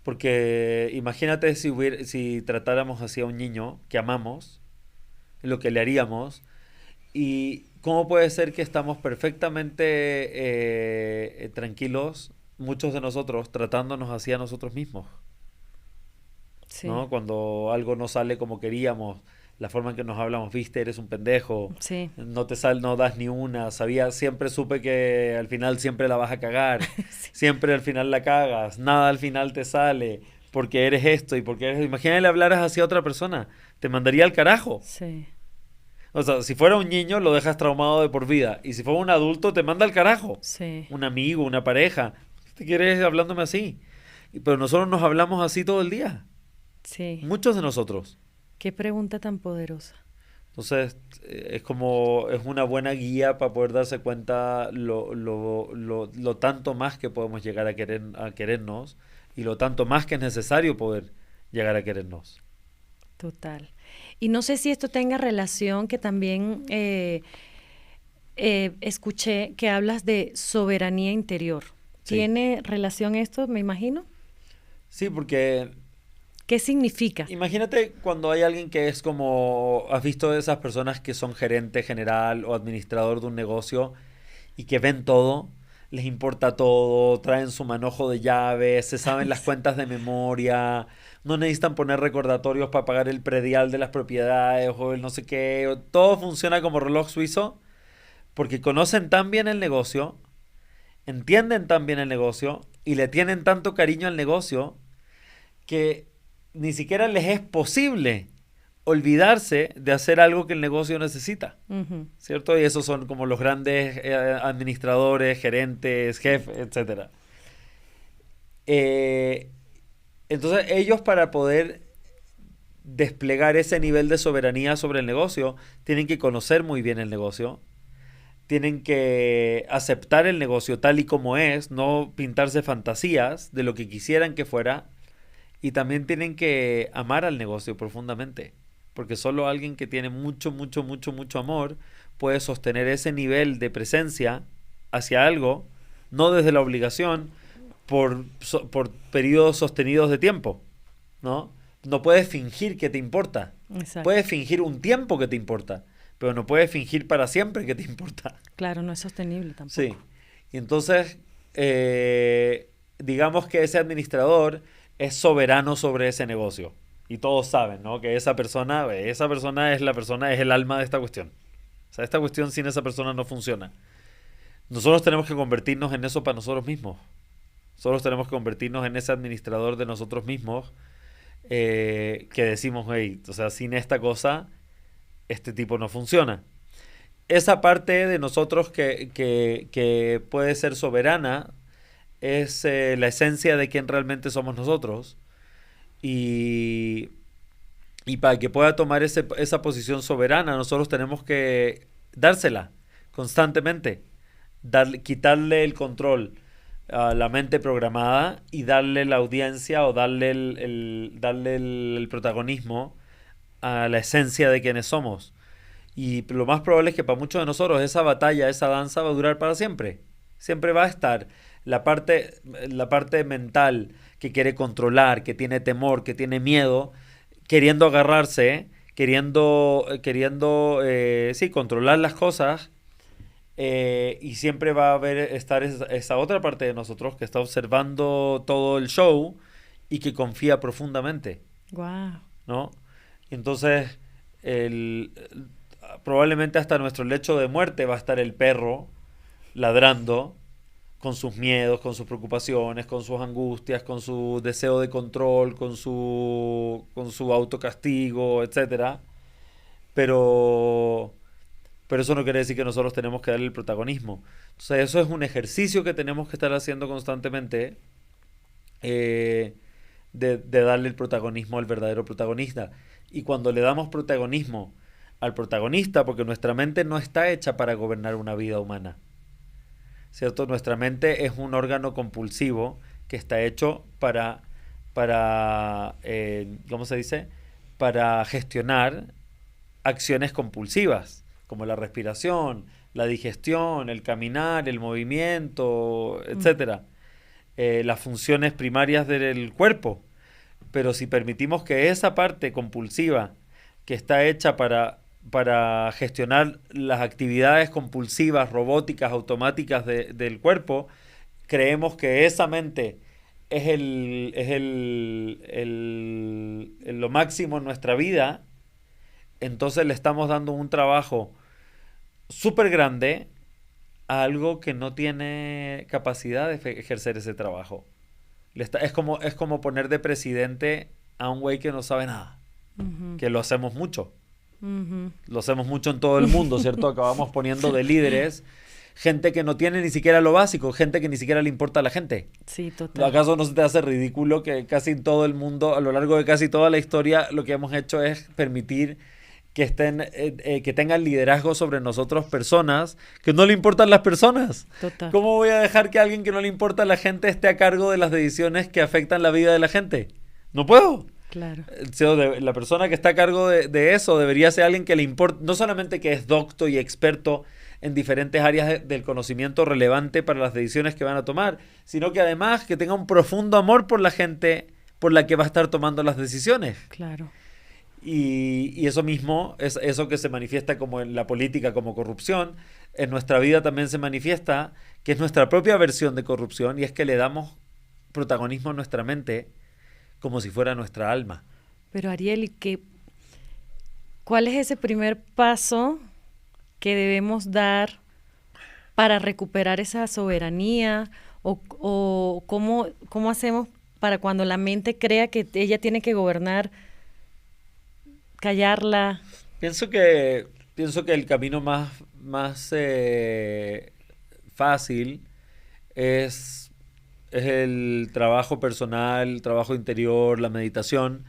Porque imagínate si tratáramos así a un niño que amamos, lo que le haríamos, y cómo puede ser que estamos perfectamente tranquilos, muchos de nosotros, tratándonos así a nosotros mismos, Sí, ¿no? Cuando algo no sale como queríamos, la forma en que nos hablamos, viste, eres un pendejo, sí, no das ni una, siempre supe que al final siempre la vas a cagar, sí, siempre al final la cagas, nada al final te sale, porque eres esto y porque eres... Imagínate le hablaras así a otra persona, te mandaría al carajo. sí, O sea, si fuera un niño lo dejas traumado de por vida, y si fuera un adulto te manda al carajo. sí, Un amigo, una pareja, ¿qué te quieres hablándome así? Pero nosotros nos hablamos así todo el día, sí. muchos de nosotros. Qué pregunta tan poderosa. Entonces, es una buena guía para poder darse cuenta lo tanto más que podemos llegar a querernos y lo tanto más que es necesario poder llegar a querernos. Total. Y no sé si esto tenga relación, que también escuché que hablas de soberanía interior. Sí. ¿Tiene relación esto, me imagino? Sí, porque ¿Qué significa? imagínate cuando hay alguien que es como, has visto esas personas que son gerente general o administrador de un negocio y que ven todo, les importa todo, traen su manojo de llaves, se saben las cuentas de memoria, no necesitan poner recordatorios para pagar el predial de las propiedades o el no sé qué, todo funciona como reloj suizo porque conocen tan bien el negocio, entienden tan bien el negocio y le tienen tanto cariño al negocio que ni siquiera les es posible olvidarse de hacer algo que el negocio necesita, Ujú. ¿cierto? Y esos son como los grandes administradores, gerentes, jefes, etcétera. Eh, entonces ellos para poder desplegar ese nivel de soberanía sobre el negocio, tienen que conocer muy bien el negocio, tienen que aceptar el negocio tal y como es, no pintarse fantasías de lo que quisieran que fuera, y también tienen que amar al negocio profundamente, porque solo alguien que tiene mucho amor puede sostener ese nivel de presencia hacia algo, no desde la obligación, por periodos sostenidos de tiempo, ¿no? No puedes fingir que te importa. Exacto. Puedes fingir un tiempo que te importa, pero no puedes fingir para siempre que te importa. Claro, no es sostenible Sí. tampoco. Y entonces, digamos que ese administrador es soberano sobre ese negocio. Y todos saben, ¿no? Que esa persona es la persona, es el alma de esta cuestión. O sea, esta cuestión sin esa persona no funciona. Nosotros tenemos que convertirnos en eso para nosotros mismos. Nosotros tenemos que convertirnos en ese administrador de nosotros mismos que decimos, hey, o sea, sin esta cosa, este tipo no funciona. Esa parte de nosotros que puede ser soberana es la esencia de quién realmente somos nosotros. Y, y para que pueda tomar esa posición soberana, nosotros tenemos que dársela constantemente, quitarle el control a la mente programada y darle la audiencia o darle el protagonismo a la esencia de quienes somos. Y lo más probable es que para muchos de nosotros esa batalla, esa danza va a durar para siempre. Siempre va a estar la parte mental que quiere controlar, que tiene temor, que tiene miedo, queriendo agarrarse, sí, controlar las cosas. Y siempre va a estar esa otra parte de nosotros que está observando todo el show y que confía profundamente, Wow. ¿no? Y entonces, el, probablemente hasta nuestro lecho de muerte va a estar el perro ladrando, con sus miedos, con sus preocupaciones, con sus angustias, con su deseo de control, con su autocastigo, etcétera. Pero, pero eso no quiere decir que nosotros tenemos que darle el protagonismo. Entonces eso es un ejercicio que tenemos que estar haciendo constantemente, de darle el protagonismo al verdadero protagonista. Y cuando le damos protagonismo al protagonista, porque nuestra mente no está hecha para gobernar una vida humana, ¿cierto? Nuestra mente es un órgano compulsivo que está hecho para ¿cómo se dice? Para gestionar acciones compulsivas, como la respiración, la digestión, el caminar, el movimiento, etcétera. Las funciones primarias del cuerpo. Pero si permitimos que esa parte compulsiva que está hecha para gestionar las actividades compulsivas, robóticas, automáticas del cuerpo, creemos que esa mente es lo máximo en nuestra vida, entonces le estamos dando un trabajo súper grande a algo que no tiene capacidad de ejercer ese trabajo. Es como poner de presidente a un güey que no sabe nada. Ujú, Que lo hacemos mucho. ujú. Lo hacemos mucho en todo el mundo, ¿cierto? Acabamos poniendo de líderes gente que no tiene ni siquiera lo básico, gente que ni siquiera le importa a la gente. Sí, total. ¿Acaso no se te hace ridículo que casi en todo el mundo, a lo largo de casi toda la historia, lo que hemos hecho es permitir que tengan liderazgo sobre nosotros personas que no le importan las personas? Total. ¿Cómo voy a dejar que alguien que no le importa a la gente esté a cargo de las decisiones que afectan la vida de la gente? No puedo. Claro. La persona que está a cargo de eso debería ser alguien que le importa, no solamente que es docto y experto en diferentes áreas del conocimiento relevante para las decisiones que van a tomar, sino que además que tenga un profundo amor por la gente por la que va a estar tomando las decisiones. Claro. Y eso mismo, es eso que se manifiesta como en la política como corrupción, en nuestra vida también se manifiesta, que es nuestra propia versión de corrupción, y es que le damos protagonismo a nuestra mente como si fuera nuestra alma. Pero Ariel, ¿cuál es ese primer paso que debemos dar para recuperar esa soberanía? ¿O cómo hacemos para cuando la mente crea que ella tiene que gobernar, callarla? Pienso que el camino más fácil es el trabajo personal, el trabajo interior, la meditación.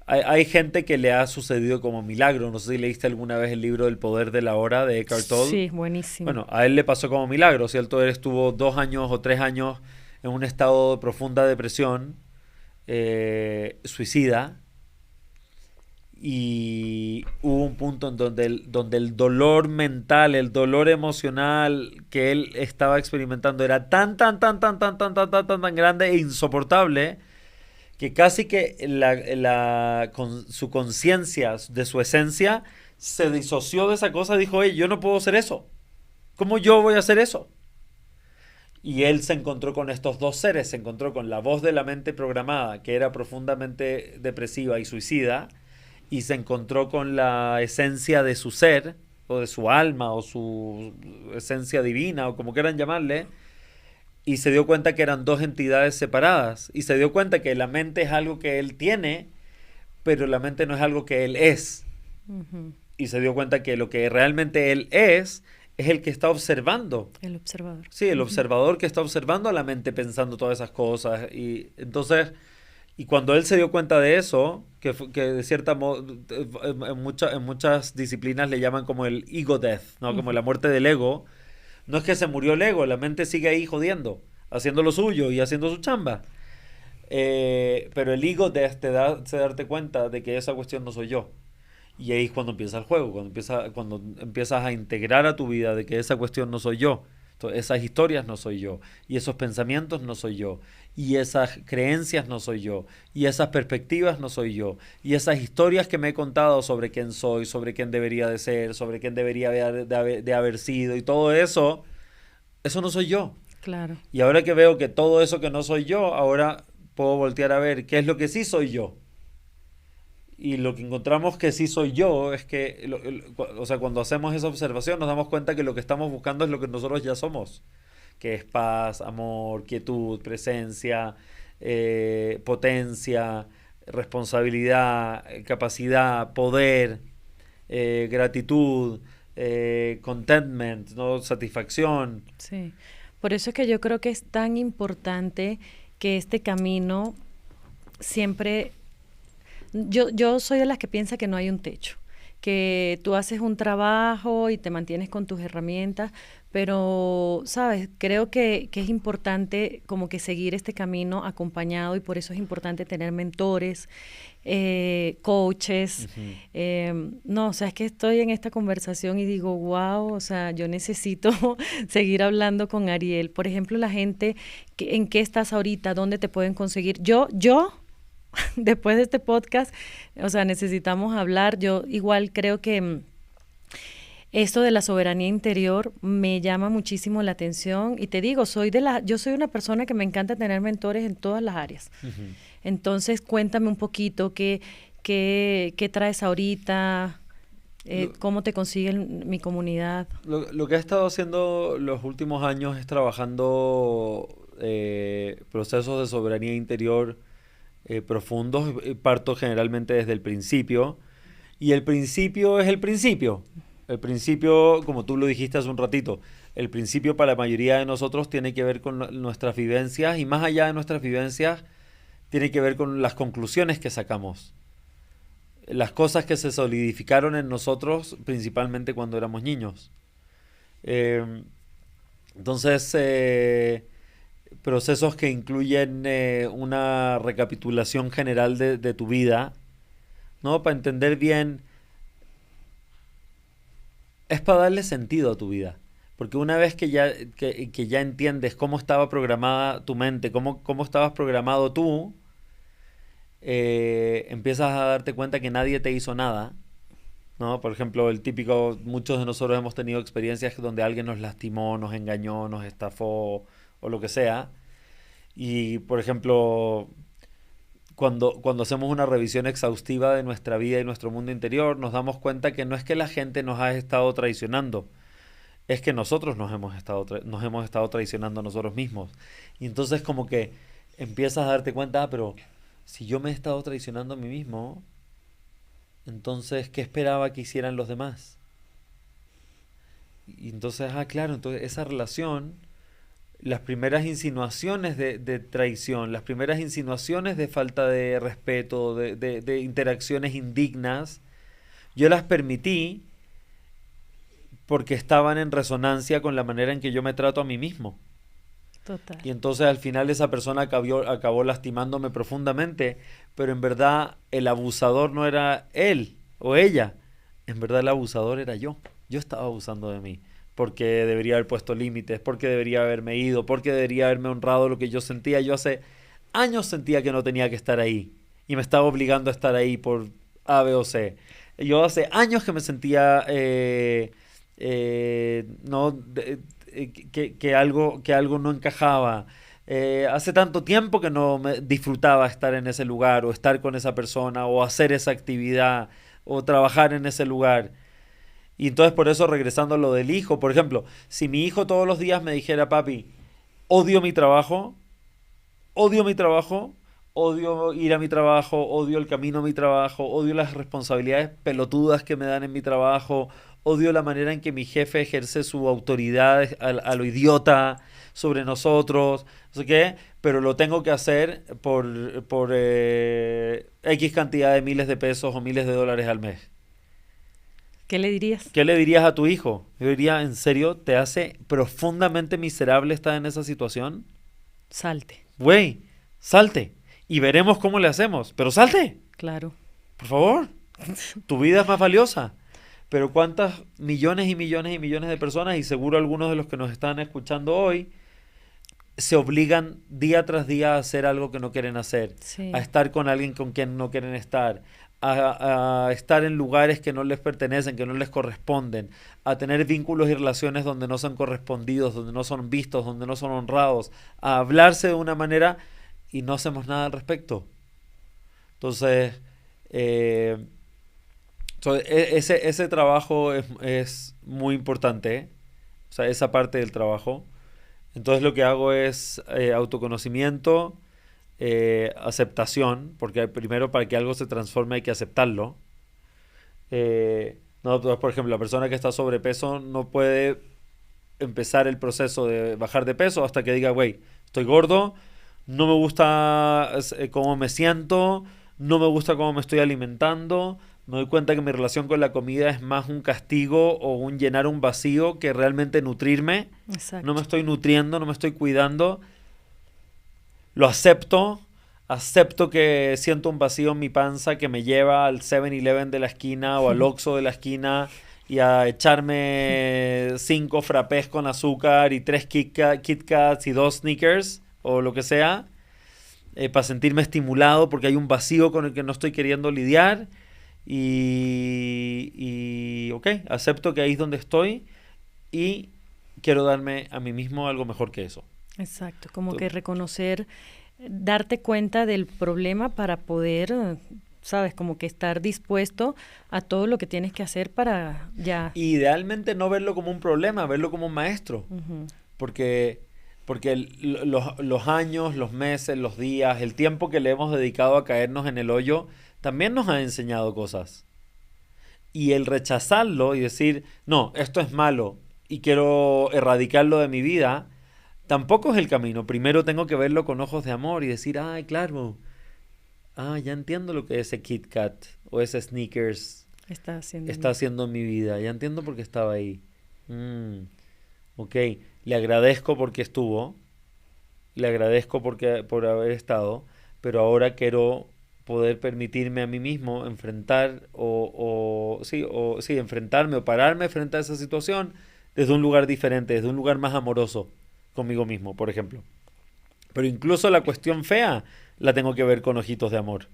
Hay gente que le ha sucedido como milagro. No sé si leíste alguna vez el libro del poder de la hora de Eckhart Tolle. Sí, buenísimo. Bueno, a él le pasó como milagro, ¿cierto? Él estuvo 2 años o 3 años en un estado de profunda depresión, suicida, y hubo un punto en donde el dolor mental, el dolor emocional que él estaba experimentando era tan grande e insoportable que casi que su conciencia de su esencia se disoció de esa cosa y dijo, oye, yo no puedo hacer eso. ¿Cómo yo voy a hacer eso? Y él se encontró con estos dos seres, se encontró con la voz de la mente programada, que era profundamente depresiva y suicida, y se encontró con la esencia de su ser, o de su alma, o su esencia divina, o como quieran llamarle, y se dio cuenta que eran dos entidades separadas, y se dio cuenta que la mente es algo que él tiene, pero la mente no es algo que él es. Ujú. Y se dio cuenta que lo que realmente él es el que está observando. El observador. Sí, el Ujú. observador que está observando a la mente pensando todas esas cosas. Y entonces, y cuando él se dio cuenta de eso, que de cierta modo, en muchas disciplinas le llaman como el ego death, ¿no? Como Ujú. la muerte del ego. No es que se murió el ego, la mente sigue ahí jodiendo, haciendo lo suyo y haciendo su chamba. Pero el ego death te hace darte cuenta de que esa cuestión no soy yo. Y ahí es cuando empieza el juego, cuando empiezas a integrar a tu vida de que esa cuestión no soy yo. Entonces, esas historias no soy yo, y esos pensamientos no soy yo, y esas creencias no soy yo, y esas perspectivas no soy yo, y esas historias que me he contado sobre quién soy, sobre quién debería de ser, sobre quién debería de haber sido, y todo eso, eso no soy yo. Claro. Y ahora que veo que todo eso que no soy yo, ahora puedo voltear a ver qué es lo que sí soy yo. Y lo que encontramos que sí soy yo es que, o sea, cuando hacemos esa observación nos damos cuenta que lo que estamos buscando es lo que nosotros ya somos, que es paz, amor, quietud, presencia, potencia, responsabilidad, capacidad, poder, gratitud, contentment, ¿no? Satisfacción. Sí, por eso es que yo creo que es tan importante que este camino siempre... Yo soy de las que piensa que no hay un techo, que tú haces un trabajo y te mantienes con tus herramientas, pero, ¿sabes? Creo que es importante como que seguir este camino acompañado y por eso es importante tener mentores, coaches. Ujú. No, o sea, es que estoy en esta conversación y digo, wow, o sea, yo necesito seguir hablando con Ariel. Por ejemplo, la gente, ¿en qué estás ahorita? ¿Dónde te pueden conseguir? Yo después de este podcast, o sea, necesitamos hablar. Yo igual creo que esto de la soberanía interior me llama muchísimo la atención y te digo, yo soy una persona que me encanta tener mentores en todas las áreas. Ujú. Entonces, cuéntame un poquito qué traes ahorita, cómo te consigue mi comunidad. Lo que he estado haciendo los últimos años es trabajando procesos de soberanía interior profundos. Parto generalmente desde el principio. Y el principio es el principio. El principio, como tú lo dijiste hace un ratito, el principio para la mayoría de nosotros tiene que ver con nuestras vivencias y más allá de nuestras vivencias tiene que ver con las conclusiones que sacamos. Las cosas que se solidificaron en nosotros principalmente cuando éramos niños. Eh, entonces, procesos que incluyen una recapitulación general de tu vida, ¿no? Para entender bien, es para darle sentido a tu vida. Porque una vez que ya entiendes cómo estaba programada tu mente, cómo estabas programado tú, empiezas a darte cuenta que nadie te hizo nada, ¿no? Por ejemplo, el típico, muchos de nosotros hemos tenido experiencias donde alguien nos lastimó, nos engañó, nos estafó o lo que sea. Y, por ejemplo, cuando hacemos una revisión exhaustiva de nuestra vida y nuestro mundo interior, nos damos cuenta que no es que la gente nos ha estado traicionando, es que nosotros nos hemos estado traicionando a nosotros mismos. Y entonces como que empiezas a darte cuenta, pero si yo me he estado traicionando a mí mismo, entonces, ¿qué esperaba que hicieran los demás? Y entonces, claro, entonces esa relación, las primeras insinuaciones de traición, las primeras insinuaciones de falta de respeto, de interacciones indignas, yo las permití porque estaban en resonancia con la manera en que yo me trato a mí mismo. Total. Y entonces al final esa persona acabó lastimándome profundamente, pero en verdad el abusador no era él o ella, en verdad el abusador era yo. Yo estaba abusando de mí, porque debería haber puesto límites, porque debería haberme ido, porque debería haberme honrado lo que yo sentía. Yo hace años sentía que no tenía que estar ahí y me estaba obligando a estar ahí por A, B o C. Yo hace años que me sentía no, que algo no encajaba. Hace tanto tiempo que no me disfrutaba estar en ese lugar o estar con esa persona o hacer esa actividad o trabajar en ese lugar. Y entonces por eso regresando a lo del hijo, por ejemplo, si mi hijo todos los días me dijera, papi, odio mi trabajo, odio mi trabajo, odio ir a mi trabajo, odio el camino a mi trabajo, odio las responsabilidades pelotudas que me dan en mi trabajo, odio la manera en que mi jefe ejerce su autoridad a lo idiota sobre nosotros, no sé qué, pero lo tengo que hacer por X cantidad de miles de pesos o miles de dólares al mes. ¿Qué le dirías? ¿Qué le dirías a tu hijo? Yo diría, ¿en serio te hace profundamente miserable estar en esa situación? Salte. Güey, salte y veremos cómo le hacemos, pero salte, Claro. por favor. Tu vida es más valiosa. Pero cuántas millones y millones y millones de personas, y seguro algunos de los que nos están escuchando hoy, se obligan día tras día a hacer algo que no quieren hacer, Sí. a estar con alguien con quien no quieren estar, a estar en lugares que no les pertenecen, que no les corresponden, a tener vínculos y relaciones donde no son correspondidos, donde no son vistos, donde no son honrados, a hablarse de una manera y no hacemos nada al respecto. Entonces, ese trabajo es muy importante, ¿eh? O sea, esa parte del trabajo. Entonces lo que hago es autoconocimiento, aceptación, porque primero para que algo se transforme hay que aceptarlo. No, pues, por ejemplo, la persona que está sobrepeso no puede empezar el proceso de bajar de peso hasta que diga, güey, estoy gordo, no me gusta cómo me siento, no me gusta cómo me estoy alimentando, me doy cuenta que mi relación con la comida es más un castigo o un llenar un vacío que realmente nutrirme. No me Exacto. estoy nutriendo, no me estoy cuidando. Lo acepto, acepto que siento un vacío en mi panza que me lleva al 7-Eleven de la esquina o al Oxxo de la esquina y a echarme 5 frappés con azúcar y 3 Kit Kats y 2 Snickers o lo que sea, para sentirme estimulado porque hay un vacío con el que no estoy queriendo lidiar ok, acepto que ahí es donde estoy y quiero darme a mí mismo algo mejor que eso. Exacto, como que reconocer, darte cuenta del problema para poder, sabes, como que estar dispuesto a todo lo que tienes que hacer para ya. Idealmente no verlo como un problema, verlo como un maestro. Ujú. Porque, porque los años, los meses, los días, el tiempo que le hemos dedicado a caernos en el hoyo, también nos ha enseñado cosas. Y el rechazarlo y decir, no, esto es malo y quiero erradicarlo de mi vida, tampoco es el camino. Primero tengo que verlo con ojos de amor y decir, ay, claro, ya entiendo lo que ese Kit Kat o ese Snickers Está haciendo está mi... haciendo en mi vida. Ya entiendo por qué estaba ahí. Ok, le agradezco porque estuvo, le agradezco por haber estado, pero ahora quiero poder permitirme a mí mismo enfrentar sí, enfrentarme o pararme frente a esa situación desde un lugar diferente, desde un lugar más amoroso conmigo mismo, por ejemplo. Pero incluso la cuestión fea la tengo que ver con ojitos de amor,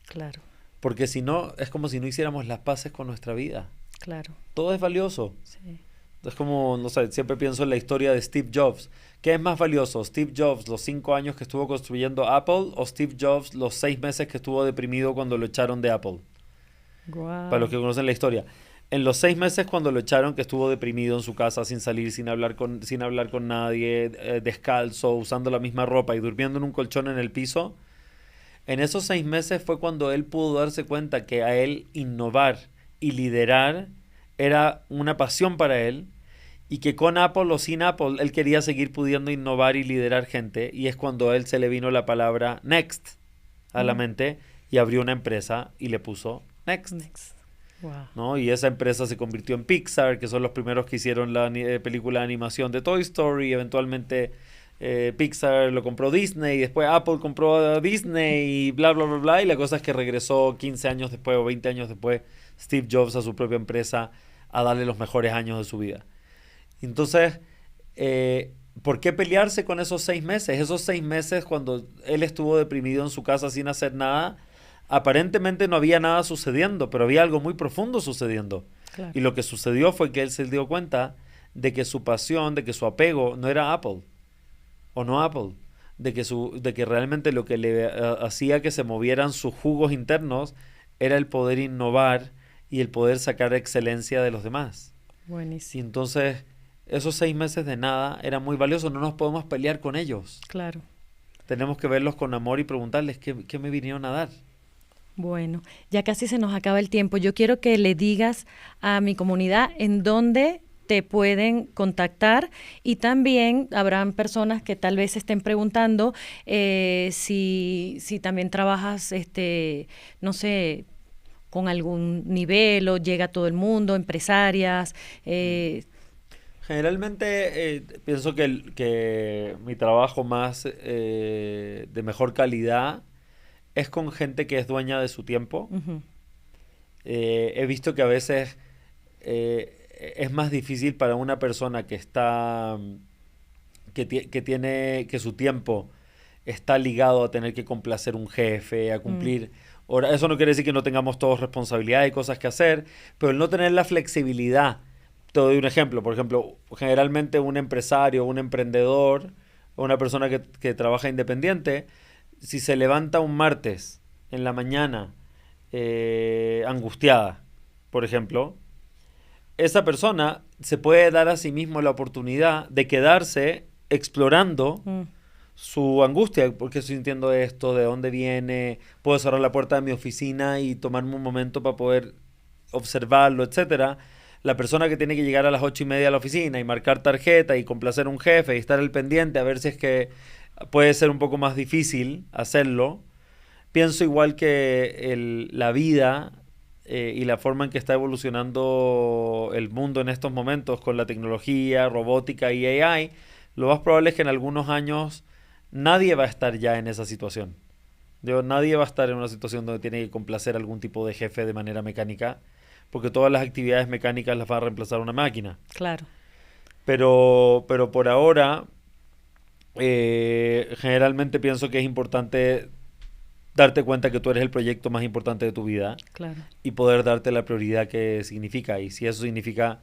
Claro, porque si no, es como si no hiciéramos las paces con nuestra vida. claro, Todo es valioso. sí. Es como, no sé, siempre pienso en la historia de Steve Jobs. ¿Qué es más valioso? ¿Steve Jobs los 5 años que estuvo construyendo Apple o Steve Jobs los 6 meses que estuvo deprimido cuando lo echaron de Apple? Para los Wow. que conocen la historia. En los 6 meses cuando lo echaron, que estuvo deprimido en su casa, sin salir, sin hablar con nadie, descalzo, usando la misma ropa y durmiendo en un colchón en el piso, en esos 6 meses fue cuando él pudo darse cuenta que a él innovar y liderar era una pasión para él y que con Apple o sin Apple él quería seguir pudiendo innovar y liderar gente y es cuando a él se le vino la palabra Next a la Mm, mente y abrió una empresa y le puso Next, next. Wow. ¿no? Y esa empresa se convirtió en Pixar, que son los primeros que hicieron la película de animación de Toy Story, eventualmente Pixar lo compró Disney, y después Apple compró a Disney y bla, bla, bla, bla, y la cosa es que regresó 15 años después o 20 años después Steve Jobs a su propia empresa a darle los mejores años de su vida. Entonces, ¿por qué pelearse con esos 6 meses? Esos 6 meses cuando él estuvo deprimido en su casa sin hacer nada, aparentemente no había nada sucediendo, pero había algo muy profundo sucediendo. Claro. Y lo que sucedió fue que él se dio cuenta de que su pasión, de que su apego no era Apple o no Apple, de que realmente lo que le hacía que se movieran sus jugos internos era el poder innovar y el poder sacar excelencia de los demás. Y Buenísimo. entonces esos 6 meses de nada eran muy valiosos, no nos podemos pelear con ellos. Claro. Tenemos que verlos con amor y preguntarles qué me vinieron a dar. Bueno, ya casi se nos acaba el tiempo. Yo quiero que le digas a mi comunidad en dónde te pueden contactar y también habrán personas que tal vez estén preguntando si también trabajas, no sé, con algún nivel o llega a todo el mundo, empresarias. Generalmente pienso que mi trabajo más de mejor calidad es con gente que es dueña de su tiempo. Ujú, He visto que a veces es más difícil para una persona que tiene que su tiempo está ligado a tener que complacer un jefe, a mm, cumplir horas. Eso no quiere decir que no tengamos todos responsabilidades y cosas que hacer, pero el no tener la flexibilidad. Te doy un ejemplo. Por ejemplo, generalmente un empresario, un emprendedor, o una persona que trabaja independiente, si se levanta un martes en la mañana angustiada, por ejemplo, esa persona se puede dar a sí mismo la oportunidad de quedarse explorando su angustia, por qué estoy sintiendo esto, de dónde viene, puedo cerrar la puerta de mi oficina y tomarme un momento para poder observarlo, etcétera. La persona que tiene que llegar a las 8:30 a la oficina y marcar tarjeta y complacer a un jefe y estar al pendiente a ver si es que puede ser un poco más difícil hacerlo. Pienso igual que la vida y la forma en que está evolucionando el mundo en estos momentos con la tecnología, robótica y AI, lo más probable es que en algunos años nadie va a estar ya en esa situación. Nadie va a estar en una situación donde tiene que complacer a algún tipo de jefe de manera mecánica, porque todas las actividades mecánicas las va a reemplazar una máquina. Claro. Pero por ahora, generalmente pienso que es importante darte cuenta que tú eres el proyecto más importante de tu vida. Claro. Y poder darte la prioridad que significa. Y si eso significa,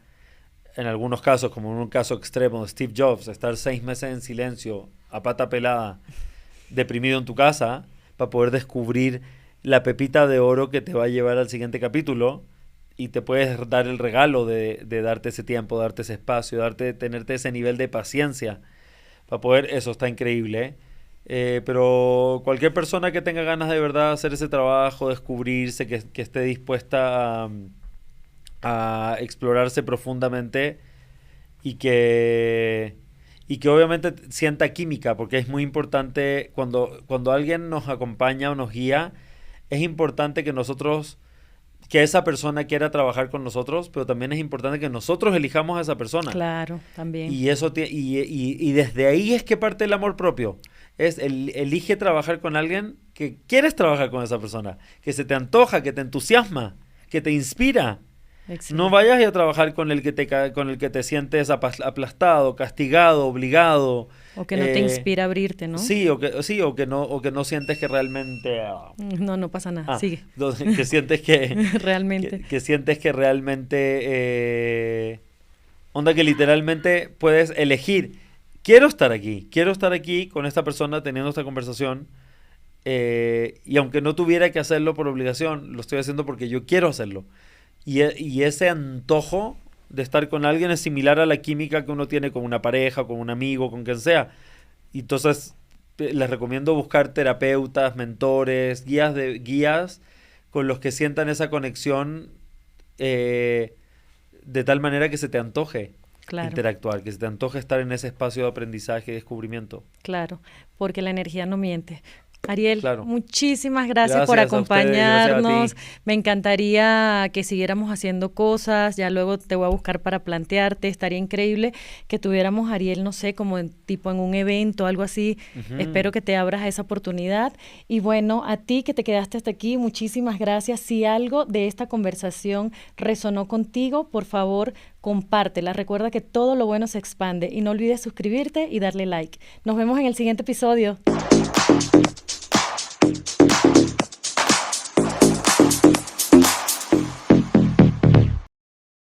en algunos casos, como en un caso extremo de Steve Jobs, estar 6 meses en silencio, a pata pelada, deprimido en tu casa, para poder descubrir la pepita de oro que te va a llevar al siguiente capítulo, y te puedes dar el regalo de darte ese tiempo, darte ese espacio, tenerte ese nivel de paciencia para poder, eso está increíble, pero cualquier persona que tenga ganas de verdad hacer ese trabajo, descubrirse, que esté dispuesta a explorarse profundamente y que obviamente sienta química, porque es muy importante cuando alguien nos acompaña o nos guía, es importante que esa persona quiera trabajar con nosotros, pero también es importante que nosotros elijamos a esa persona. Claro, también. Y desde ahí es que parte el amor propio. Elige trabajar con alguien que quieres trabajar con esa persona, que se te antoja, que te entusiasma, que te inspira. Excelente. No vayas a trabajar con el que te sientes aplastado, castigado, obligado. O que no te inspira a abrirte, ¿no? Sí, o que no sientes que realmente... No pasa nada, sigue. Que sientes que... realmente. Que sientes que realmente... onda que literalmente puedes elegir. Quiero estar aquí con esta persona teniendo esta conversación. Y aunque no tuviera que hacerlo por obligación, lo estoy haciendo porque yo quiero hacerlo. Y ese antojo de estar con alguien es similar a la química que uno tiene con una pareja, con un amigo, con quien sea. Y entonces les recomiendo buscar terapeutas, mentores, guías con los que sientan esa conexión de tal manera que se te antoje interactuar, que se te antoje estar en ese espacio de aprendizaje y descubrimiento. Claro, porque la energía no miente. Ariel, claro. Muchísimas gracias por acompañarnos. Me encantaría que siguiéramos haciendo cosas. Ya luego te voy a buscar para plantearte. Estaría increíble que tuviéramos a Ariel, no sé, como tipo en un evento, algo así. Espero que te abras a esa oportunidad. Y bueno, a ti que te quedaste hasta aquí, muchísimas gracias. Si algo de esta conversación resonó contigo, por favor, compártela. Recuerda que todo lo bueno se expande. Y no olvides suscribirte y darle like. Nos vemos en el siguiente episodio.